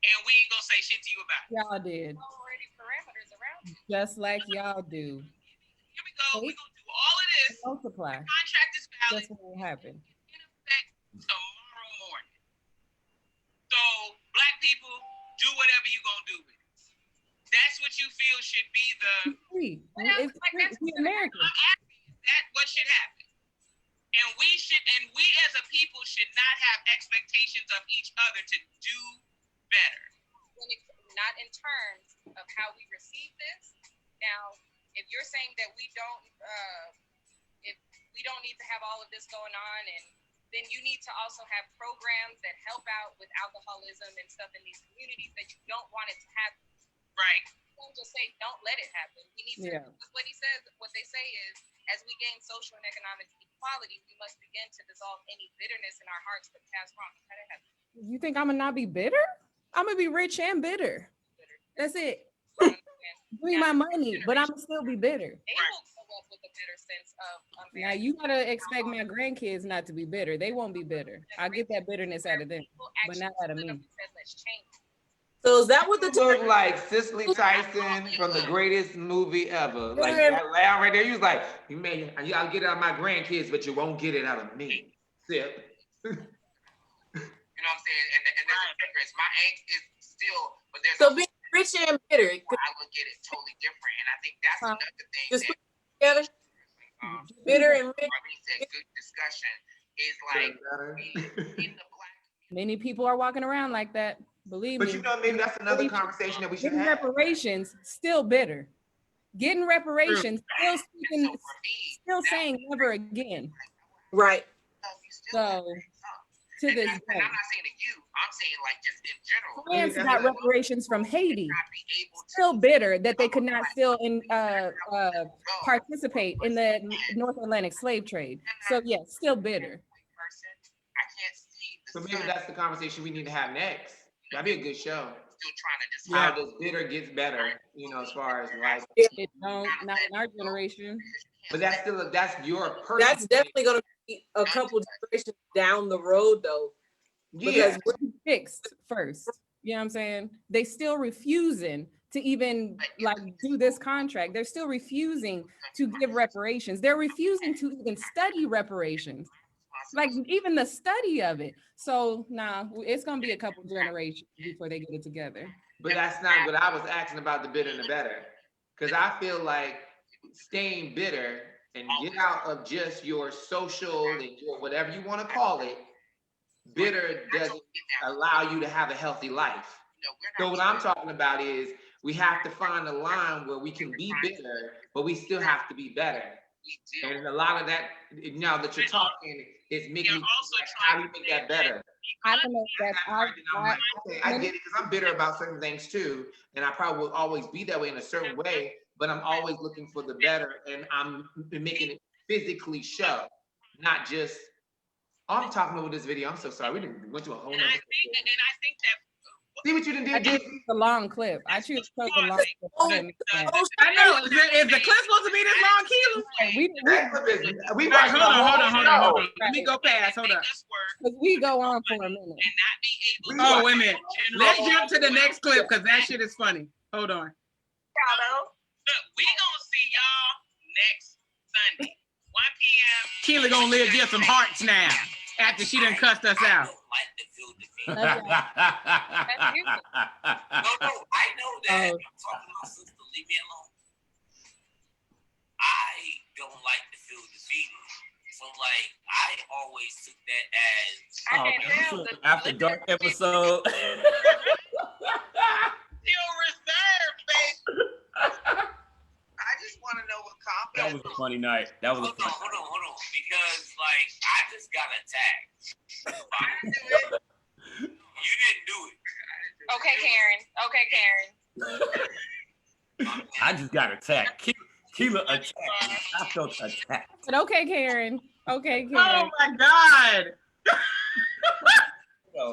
And we ain't going to say shit to you about it. Y'all did. Already parameters around it. Just like y'all do. Here we go. We're going to do all of this. Multiply. The contract is valid. That's what will happen. In effect tomorrow morning. So Black people, do whatever you're going to do with it. That's what you feel should be the... It's free. It's free. It's American. I'm asking, is that what should happen? And we as a people should not have expectations of each other to do better. Not in terms of how we receive this. Now, if you're saying that we don't need to have all of this going on, and then you need to also have programs that help out with alcoholism and stuff in these communities that you don't want it to happen. Right. Don't just say don't let it happen. We need to. What he says, what they say is, as we gain social and economic equality, we must begin to dissolve any bitterness in our hearts for past wrongs. You think I'm gonna not be bitter? I'm gonna be rich and bitter. That's it. Bring my money, but I'm gonna still be bitter. They will come up with a bitter sense of now you gotta expect my grandkids not to be bitter. They won't be bitter. I get that bitterness out of them, but not out of me. So is that what the look like Cicely Tyson from the greatest movie ever? Like that laugh right there. You was like, I'll get it out of my grandkids, but you won't get it out of me. Sip. You know what I'm saying? And there's a difference. My angst is still, but there's so being rich and bitter. I look at it totally different, and I think that's another thing. Just put together. Bitter and rich. Said good discussion is like in the Black. Many people are walking around like that. Believe me. But you know, maybe that's another conversation that we should have. Reparations, still bitter. Getting reparations, still saying never again. Right. So to this day. I'm not saying to you, I'm saying like just in general. France got reparations from Haiti. Still bitter that they could not still participate in the North Atlantic slave trade. So yes, still bitter. So maybe that's the conversation we need to have next. That'd be a good show. How this bitter gets better, you know, as far as life. It don't, not in our generation. But that's your personal. That's definitely gonna be a couple generations down the road though. Because we're fixed first. You know what I'm saying? They still refusing to even like do this contract. They're still refusing to give reparations. They're refusing to even study reparations. Like even the study of it. So it's gonna be a couple generations before they get it together. But that's not what I was asking about, the bitter and the better. Because I feel like staying bitter and get out of just your social and your whatever you want to call it, bitter doesn't allow you to have a healthy life. So what I'm talking about is we have to find a line where we can be bitter, but we still have to be better. And a lot of that, now that you're talking, is making me like, how do you make that better? I don't know if that's I get it, because I'm bitter about certain things too, and I probably will always be that way in a certain way, but I'm always looking for the better, and I'm making it physically show, not just, I'm talking over this video, I'm so sorry, we went to a whole nother. And I think that see what you done did. I choose a long clip. I choose the long clip. I know. Is the clip supposed to be this long, Kela? We hold on. Let me go past. Hold up. Because we go on for a minute. Oh, wait a minute. Let's jump to the next clip because that shit is funny. Hold on. Look, we gonna see y'all next Sunday, 1 p.m. Kela gonna get some hearts now after she done cussed us out. No, I know that. I'm talking to my sister. Leave me alone. I don't like to feel defeated. So, like, I always took that as After Dark episode. You're reserved, baby. I just want to know what confidence. That was a funny night. That was hold on. Because, like, I just got attacked. You didn't do it. Okay, Karen. I just got attacked. Kela attacked me. I felt attacked. But okay, Karen. Okay, Karen. Oh my God.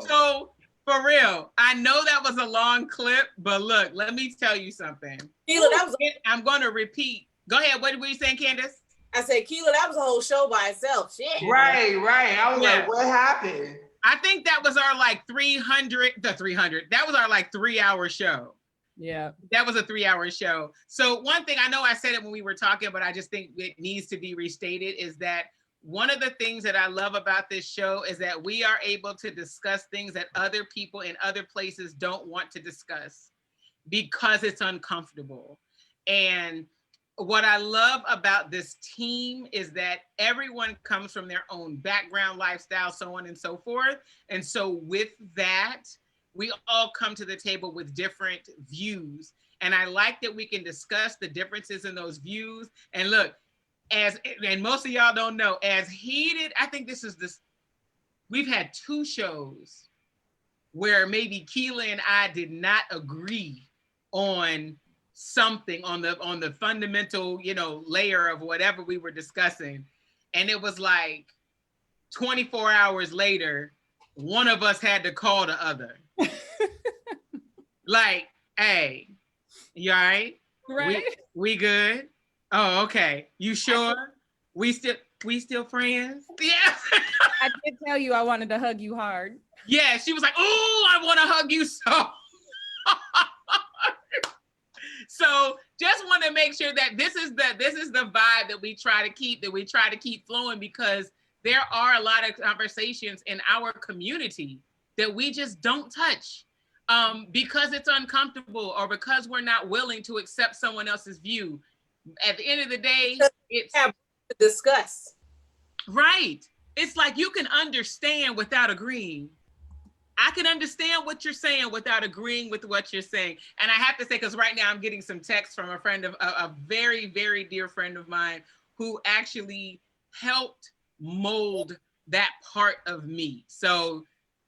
So for real, I know that was a long clip, but look, let me tell you something. Keela, that was I'm going to repeat. Go ahead. What were you saying, Candice? I said, Keela, that was a whole show by itself. Shit. Right. I was like, what happened? I think that was our like 300. That was our like 3-hour show. Yeah. That was a 3-hour show. So one thing, I know I said it when we were talking, but I just think it needs to be restated, is that one of the things that I love about this show is that we are able to discuss things that other people in other places don't want to discuss because it's uncomfortable. And what I love about this team is that everyone comes from their own background, lifestyle, so on and so forth. And so with that, we all come to the table with different views. And I like that we can discuss the differences in those views. And look, and most of y'all don't know, as heated, I think we've had 2 shows where maybe Kela and I did not agree on something, on the fundamental, layer of whatever we were discussing. And it was like 24 hours later, one of us had to call the other. Like, hey, you all right? Right. We good? Oh, okay. You sure? We still friends? Yeah. I did tell you I wanted to hug you hard. Yeah, she was like, oh, I want to hug you so. So just want to make sure that this is the vibe that we try to keep flowing, because there are a lot of conversations in our community that we just don't touch because it's uncomfortable or because we're not willing to accept someone else's view. At the end of the day, it's to discuss. Right. It's like you can understand without agreeing. I can understand what you're saying without agreeing with what you're saying. And I have to say, because right now I'm getting some text from a very, very dear friend of mine who actually helped mold that part of me. So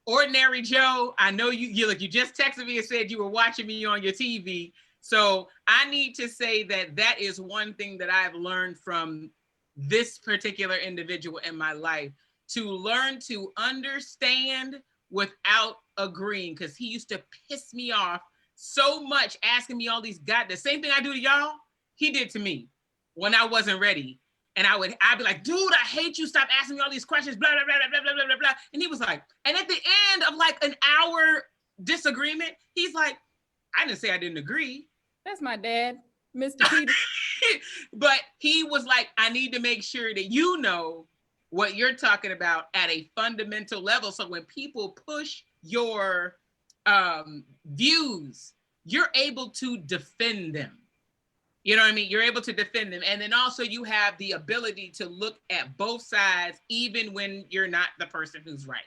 Ordinary Joe, I know you just texted me and said you were watching me on your TV. So I need to say that is one thing that I've learned from this particular individual in my life, to learn to understand without agreeing, because he used to piss me off so much, asking me all these the same thing I do to y'all, he did to me when I wasn't ready. And I'd be like, dude, I hate you. Stop asking me all these questions, blah, blah, blah, blah, blah, blah, blah, blah. And he was like, and at the end of like an hour disagreement, he's like, I didn't say I didn't agree. That's my dad, Mr. Peter. But he was like, I need to make sure that you know what you're talking about at a fundamental level. So when people push your views, you're able to defend them. You know what I mean? You're able to defend them. And then also you have the ability to look at both sides, even when you're not the person who's right.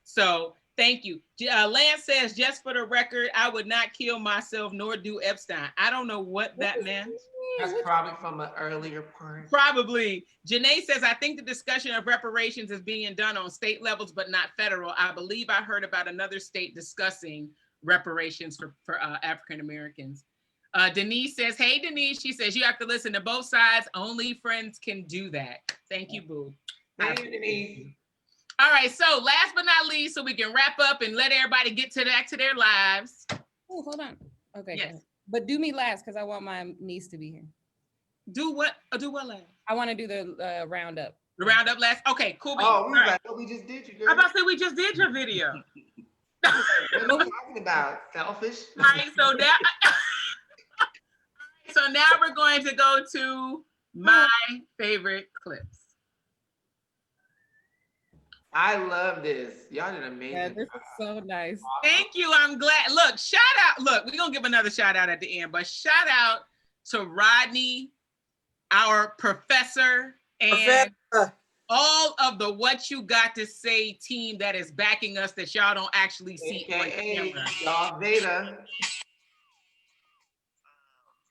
So thank you. Lance says, just for the record, I would not kill myself nor do Epstein. I don't know what that meant. That's probably from an earlier part. Probably. Janae says, I think the discussion of reparations is being done on state levels, but not federal. I believe I heard about another state discussing reparations for African Americans. Denise says, hey, Denise, she says, you have to listen to both sides. Only friends can do that. Thank you, boo. Hey, Denise. All right, so last but not least, so we can wrap up and let everybody get back to their lives. Oh, hold on. Okay. Yes. But do me last, because I want my niece to be here. Do what? Do what last? I want to do the roundup. The roundup last? Okay, cool. Oh, we like, we just did you, girl. I'm about to say we just did your video. What are you talking about? Selfish? All right, so now we're going to go to my favorite clips. I love this. Y'all did amazing. Yeah, this is so nice. Thank you. I'm glad. Look, shout out. Look, we're going to give another shout out at the end, but shout out to Rodney, our professor, and all of the What You Got to Say team that is backing us that y'all don't actually see on camera. Y'all Veda.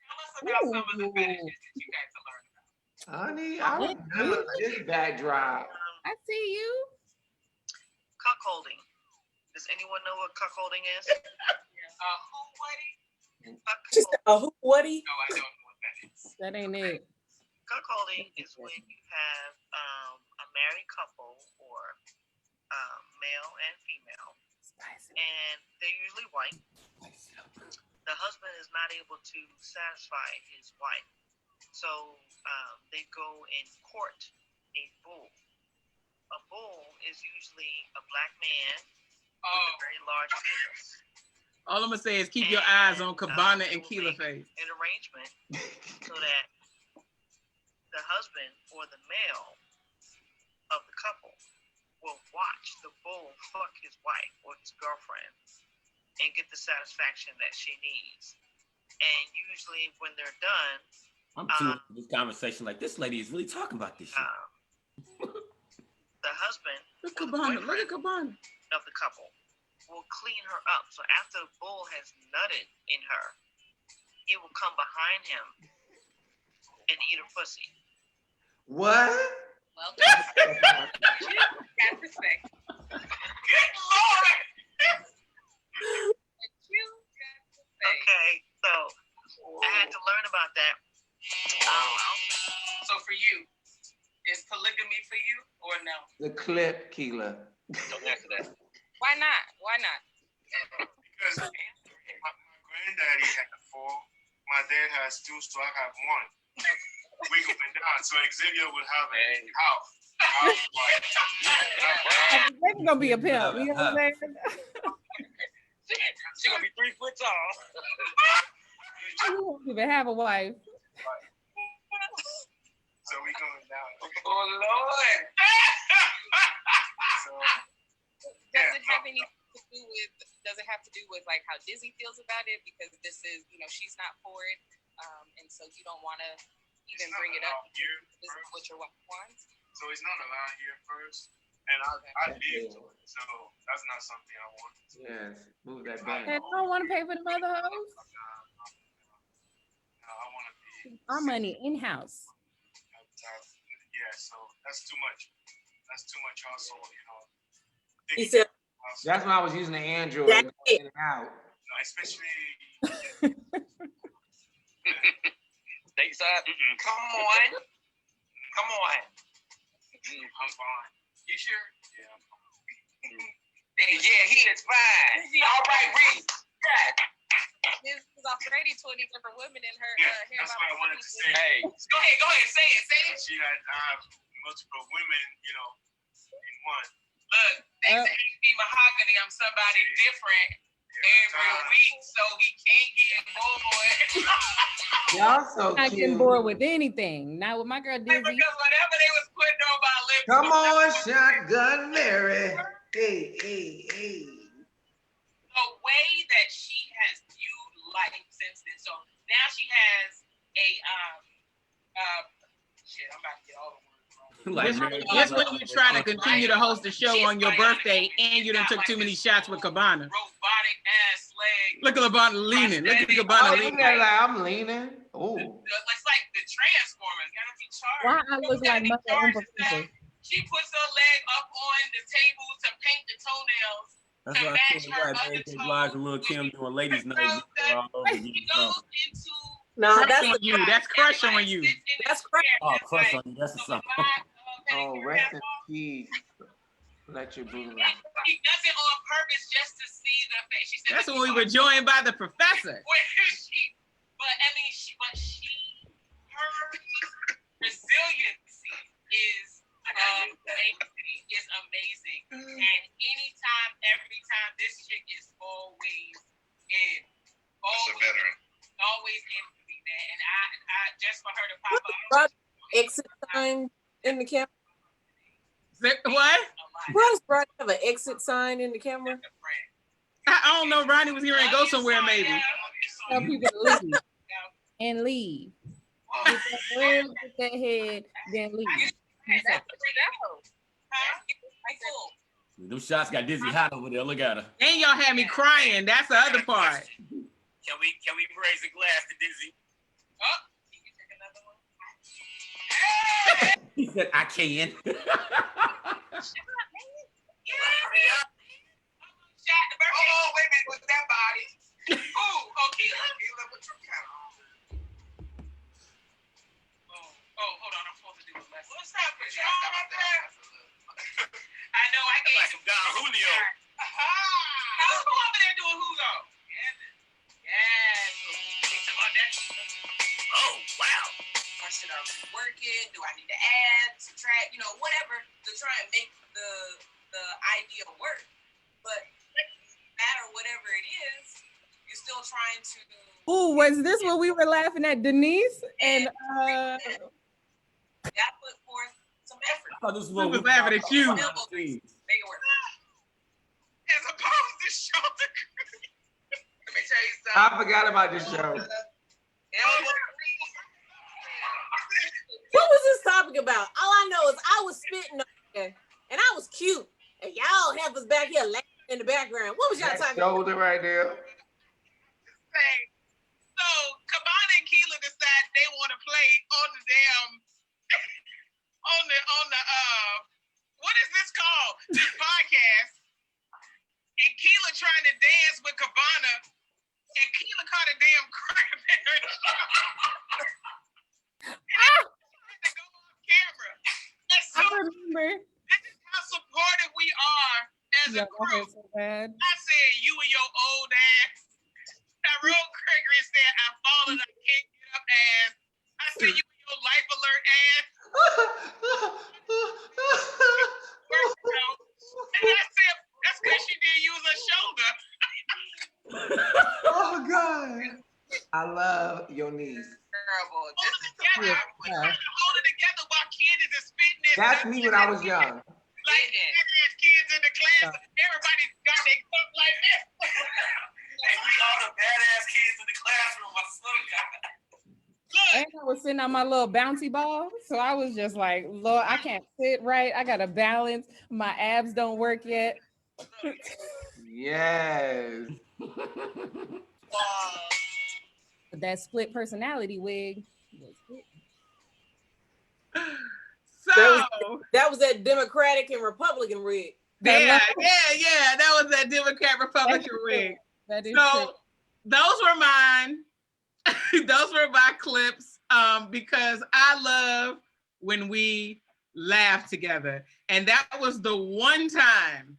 Tell us about some of the benefits that you guys have learned about. Honey, I remember this backdrop. I see you. Cuckolding. Does anyone know what cuckolding is? Who what? Just who what-y? No, I don't know what that is. That ain't it. Cuckolding is when you have a married couple or male and female and they're usually white. The husband is not able to satisfy his wife, so they go and court a bull. A bull is usually a black man with a very large penis. All I'm gonna say is keep your eyes on Cabana and Kela face. An arrangement so that the husband or the male of the couple will watch the bull fuck his wife or his girlfriend and get the satisfaction that she needs. And usually when they're done, I'm tuning into this conversation like this lady is really talking about this shit. The husband Look at Cabana. of the couple will clean her up. So after the bull has nutted in her, he will come behind him and eat her pussy. What? Well, that's respect. Good Lord! Okay, so I had to learn about that. So for you, is polygamy for you or no? The clip, Kela. Don't answer that. Why not? Why not? Because my granddaddy had 4, my dad has 2, so I have 1. We going down, so Xavier will have a half. That's gonna be a pimp. You know what I'm saying? She gonna be 3 foot tall. She won't even have a wife. So we going down. Oh Lord. So, Does it have anything to do with? Does it have to do with like how Dizzy feels about it? Because this is, she's not for it, and so you don't want to even bring it up. This is what your wife wants. So it's not allowed here first, and I live to it, so that's not something I want. Yes, move that back. Hey, I don't want to pay for the mother hoes. No, I want to be. Our money in-house. Yeah, so that's too much. That's too much hustle, He said, That's when I was using the Android in and out. No, especially. Stateside? Come on. Come on. I'm fine. You sure? Yeah, I'm fine. Yeah, he is fine. All right, Reese. This is already 20 different women in her hair. That's why I wanted to say. Hey, Go ahead, say it. She had multiple women, in one. look, thanks to HB Mahogany, I'm somebody different every week, so he can't get bored. Y'all so Not cute. getting bored with anything. Not with my girl Dizzy. Because whatever they was putting on my lips. Come on, Shotgun Mary. Hey. The way that she has viewed life since then. So now she has a shit, I'm about to get all the words wrong. Just when you try to continue to host the show on your birthday and you done took too many shots with Cabana. Robotic ass leg. Look at Cabana leaning. Look at Cabana leaning. I'm leaning. Oh. It's like the Transformers. Gotta be charged. Why I look like Mother Uncle? She puts her leg up on the table to paint the toenails. That's why I feel like they Blaq and Lil Kim doing ladies' night all over again. No, that's on you. That's crush on you. That's crush. Oh, crush on you. That's a song. Oh, rest in peace. Let your boo. She does it on purpose just to see the face. She said, That's when we were joined by the professor. Her resiliency is amazing. And every time, this chick is always in. Always in for me, man. And I just for her to pop up. Exit sign in the camera. What? Does Ronnie have an exit sign in the camera? I don't know. Ronnie was here and go somewhere maybe. Tell people to leave and leave. Get that leg, get that head, then leave. Them shots got Dizzy hot over there. Look at her. And y'all had me crying. That's the other part. Can we raise a glass to Dizzy? Oh, can you take another one? He said, I can. Oh, wait a minute, with that body. Ooh, okay. What you got on? Oh, hold on. I'm supposed to do this lesson. What's that? Put your arm up there. I know. I That's like some Don Julio. Aha! should I rework it? Do I need to add, subtract, whatever to try and make the idea work? But no matter whatever it is, you're still trying to. Ooh, was this what we were laughing at, Denise? And that put forth some effort. I thought this we was laughing at you. Make it work. As opposed to shoulder. Let me tell you something. I forgot about this show. What was this topic about? All I know is I was spitting on there, and I was cute, and y'all have us back here laughing in the background. What was y'all talking about? Shoulder right there. So Cabana and Kela decide they want to play on the damn on the what is this called? This podcast. And Kela trying to dance with Cabana, and Kela caught a damn cramp in her to go off camera. And so, I remember. this is how supportive we are as a group. So bad. I said, you and your old ass. Tyrone Greggory said, I've fallen, I can't get up ass. I said, you and your life alert ass. And I said, that's because she didn't use her shoulder. Oh God. I love your niece. Terrible. This is together. We're trying to hold it together while Candice is spitting this. That's me when I was young. Like badass kids in the class, everybody got their cup like this. Hey, we all the badass kids in the classroom. I swear to God. And I was sitting on my little bouncy ball. So I was just like, Lord, I can't sit right. I got to balance. My abs don't work yet. Yes. That split personality wig. So that was that Democratic and Republican rig. yeah, that was that Democrat Republican rig. That is so true. those were mine. Those were my clips because I love when we laugh together. And that was the one time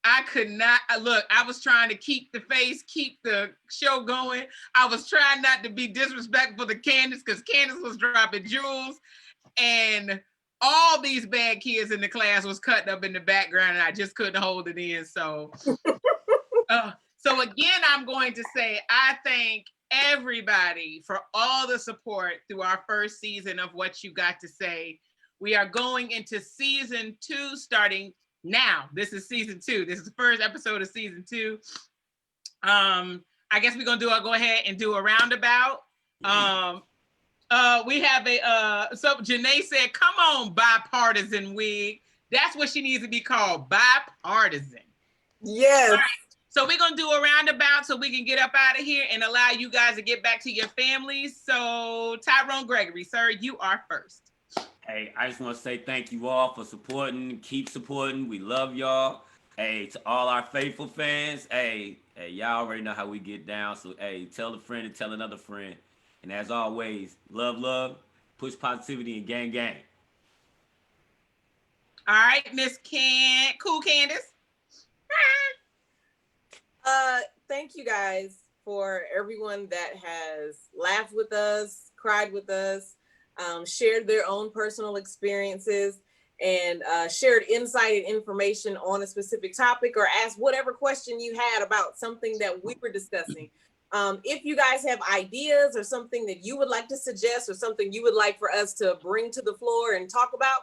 I could not look. I was trying to keep the face, keep the show going. I was trying not to be disrespectful to Candice because Candice was dropping jewels, and all these bad kids in the class was cutting up in the background, and I just couldn't hold it in. So, so again, I'm going to say I thank everybody for all the support through our first season of What You Got to Say. We are going into season 2 starting now. This is season 2. This is the first episode of season 2. I guess we're gonna go ahead and do a roundabout. We have so Janae said, come on, bipartisan wig. That's what she needs to be called, bipartisan. Yes. All right. So we're gonna do a roundabout so we can get up out of here and allow you guys to get back to your families. So Tyrone Greggory, sir, you are first. Hey, I just want to say thank you all for supporting. Keep supporting. We love y'all. Hey, to all our faithful fans, hey, y'all already know how we get down. So, hey, tell a friend and tell another friend. And as always, love, push positivity, and gang. All right, Miss Cool Candice. Thank you guys for everyone that has laughed with us, cried with us, shared their own personal experiences, and shared insight and information on a specific topic, or asked whatever question you had about something that we were discussing. If you guys have ideas or something that you would like to suggest or something you would like for us to bring to the floor and talk about,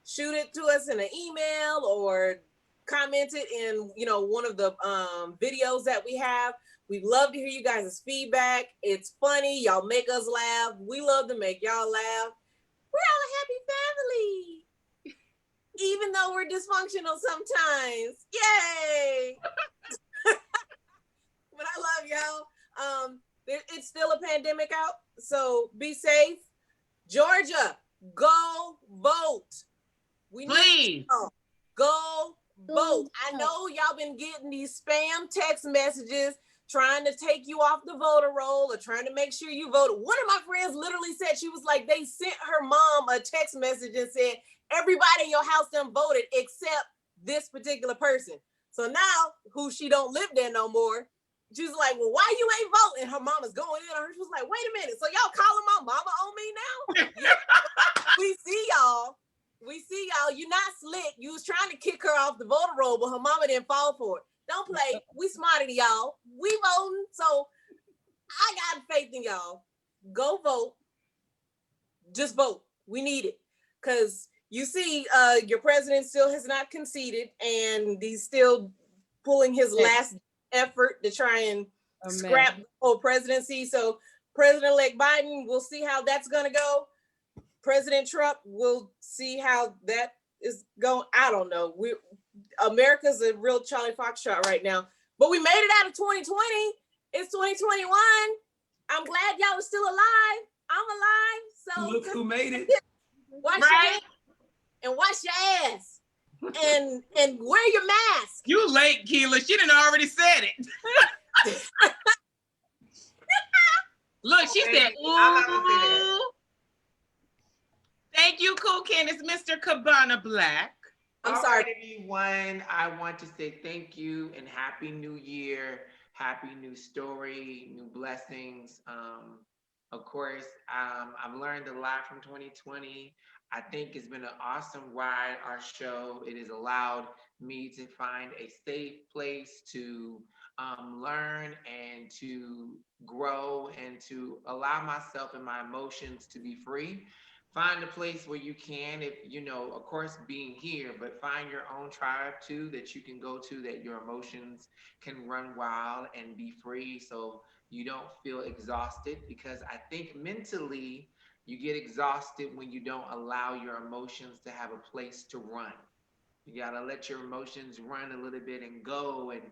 shoot it to us in an email or comment it in, one of the videos that we have. We'd love to hear you guys' feedback. It's funny. Y'all make us laugh. We love to make y'all laugh. We're all a happy family, even though we're dysfunctional sometimes. Yay! But I love y'all. It's still a pandemic out, so be safe. Georgia, go vote. Please go vote. I know y'all been getting these spam text messages trying to take you off the voter roll or trying to make sure you voted. One of my friends literally said, she was like, they sent her mom a text message and said, everybody in your house done voted except this particular person. So now, who she don't live there no more, She's like, well, why you ain't voting? Her mama's going in on her. She was like, wait a minute. So y'all calling my mama on me now? Yeah. We see y'all. You not slick. You was trying to kick her off the voter roll, but her mama didn't fall for it. Don't play. We smarter than y'all. We voting. So I got faith in y'all. Go vote. Just vote. We need it. Because you see, your president still has not conceded, and he's still pulling his last effort to try and scrap the whole presidency. So President-elect Biden, we'll see how that's going to go. President Trump, we'll see how that is going. I don't know. America's a real Charlie Foxtrot right now. But we made it out of 2020. It's 2021. I'm glad y'all are still alive. I'm alive. So look who made it. Wash your hands and wash your ass. And wear your mask. You late, Kela. She done already said it. Look, she said, ooh. Thank you, cool Candice, Mr. Cabana Blaq. I'm sorry, everyone. I want to say thank you and Happy New Year. Happy new story, new blessings. Of course, I've learned a lot from 2020. I think it's been an awesome ride, our show. It has allowed me to find a safe place to learn and to grow and to allow myself and my emotions to be free. Find a place where you can, if you know, of course, being here, but find your own tribe too that you can go to, that your emotions can run wild and be free so you don't feel exhausted. Because I think mentally you get exhausted when you don't allow your emotions to have a place to run. You gotta let your emotions run a little bit and go, and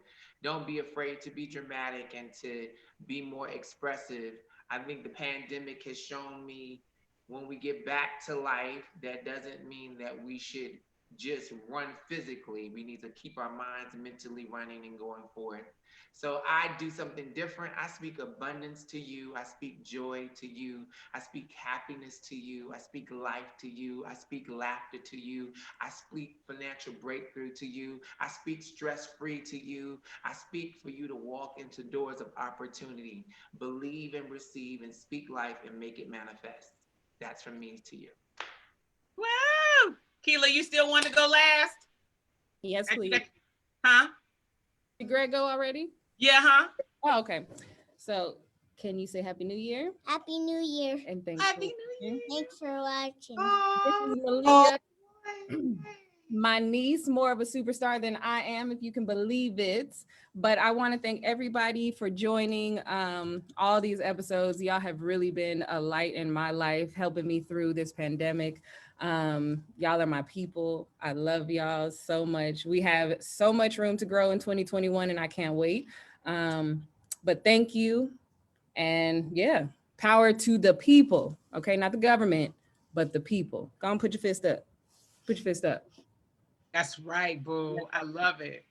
don't be afraid to be dramatic and to be more expressive. I think the pandemic has shown me when we get back to life, that doesn't mean that we should just run physically. We need to keep our minds mentally running and going forward. So I do something different. I speak abundance to you. I speak joy to you. I speak happiness to you. I speak life to you. I speak laughter to you. I speak financial breakthrough to you. I speak stress-free to you. I speak for you to walk into doors of opportunity. Believe and receive and speak life and make it manifest. That's from me to you. Wow. Kela, you still want to go last? Yes, please. Huh? Did Greg go already? Yeah, huh? Oh, okay. So can you say Happy New Year? Happy New Year. And thanks Happy New Year. Thanks for watching. This is Malia. My niece, more of a superstar than I am, if you can believe it. But I want to thank everybody for joining all these episodes. Y'all have really been a light in my life, helping me through this pandemic. Y'all are my people. I love y'all so much. We have so much room to grow in 2021, and I can't wait. But thank you. And yeah, power to the people. Okay, not the government, but the people. Go on, put your fist up. Put your fist up. That's right, boo. I love it.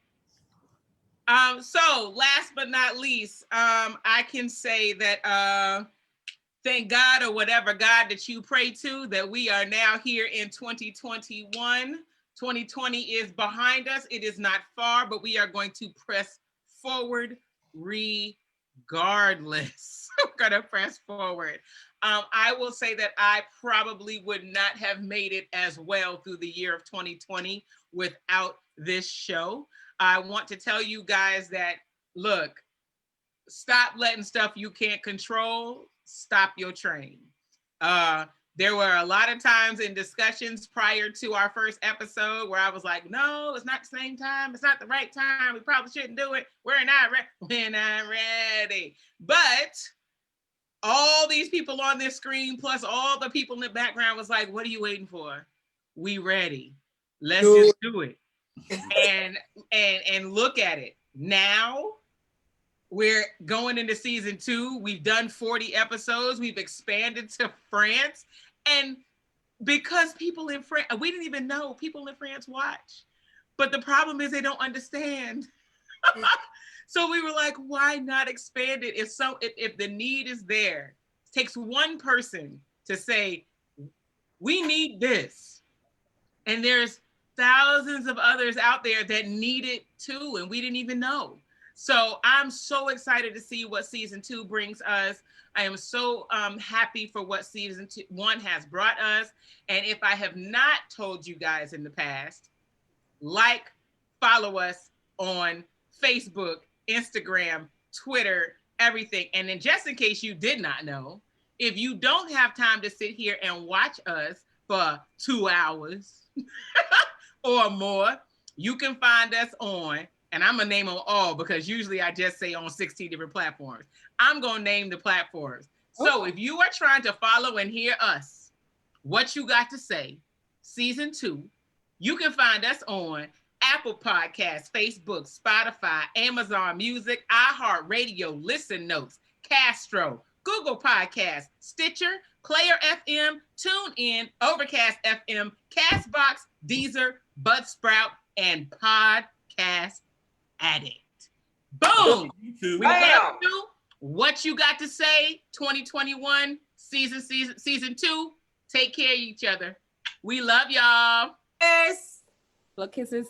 So last but not least, I can say that thank God, or whatever God that you pray to, that we are now here in 2021. 2020 is behind us. It is not far, but we are going to press forward regardless. We're gonna press forward. I will say that I probably would not have made it as well through the year of 2020 without this show. I want to tell you guys that, look, stop letting stuff you can't control stop your train. There were a lot of times in discussions prior to our first episode where I was like, no, it's not the same time. It's not the right time. We probably shouldn't do it. We're not ready. But all these people on this screen, plus all the people in the background was like, what are you waiting for? We ready. Let's just do it. And look at it. Now we're going into season 2. We've done 40 episodes. We've expanded to France. And because people in France, we didn't even know people in France watch. But the problem is they don't understand. So we were like, why not expand it? If the need is there, it takes one person to say, we need this. And there's thousands of others out there that need it too, and we didn't even know. So I'm so excited to see what season 2 brings us. I am so happy for what season 1 has brought us. And if I have not told you guys in the past, like, follow us on Facebook, Instagram, Twitter, everything. And then just in case you did not know, if you don't have time to sit here and watch us for 2 hours or more, you can find us on, and I'm gonna name them all because usually I just say on 16 different platforms. I'm gonna name the platforms. So if you are trying to follow and hear us, What You Got to Say, season 2, you can find us on Apple Podcasts, Facebook, Spotify, Amazon Music, iHeartRadio, Listen Notes, Castro, Google Podcasts, Stitcher, Player FM, TuneIn, Overcast FM, Castbox, Deezer, Buzzsprout, and Podcast Addict. Boom! We love you. What You Got to Say, 2021, season 2. Take care of each other. We love y'all. Yes. Blood kisses.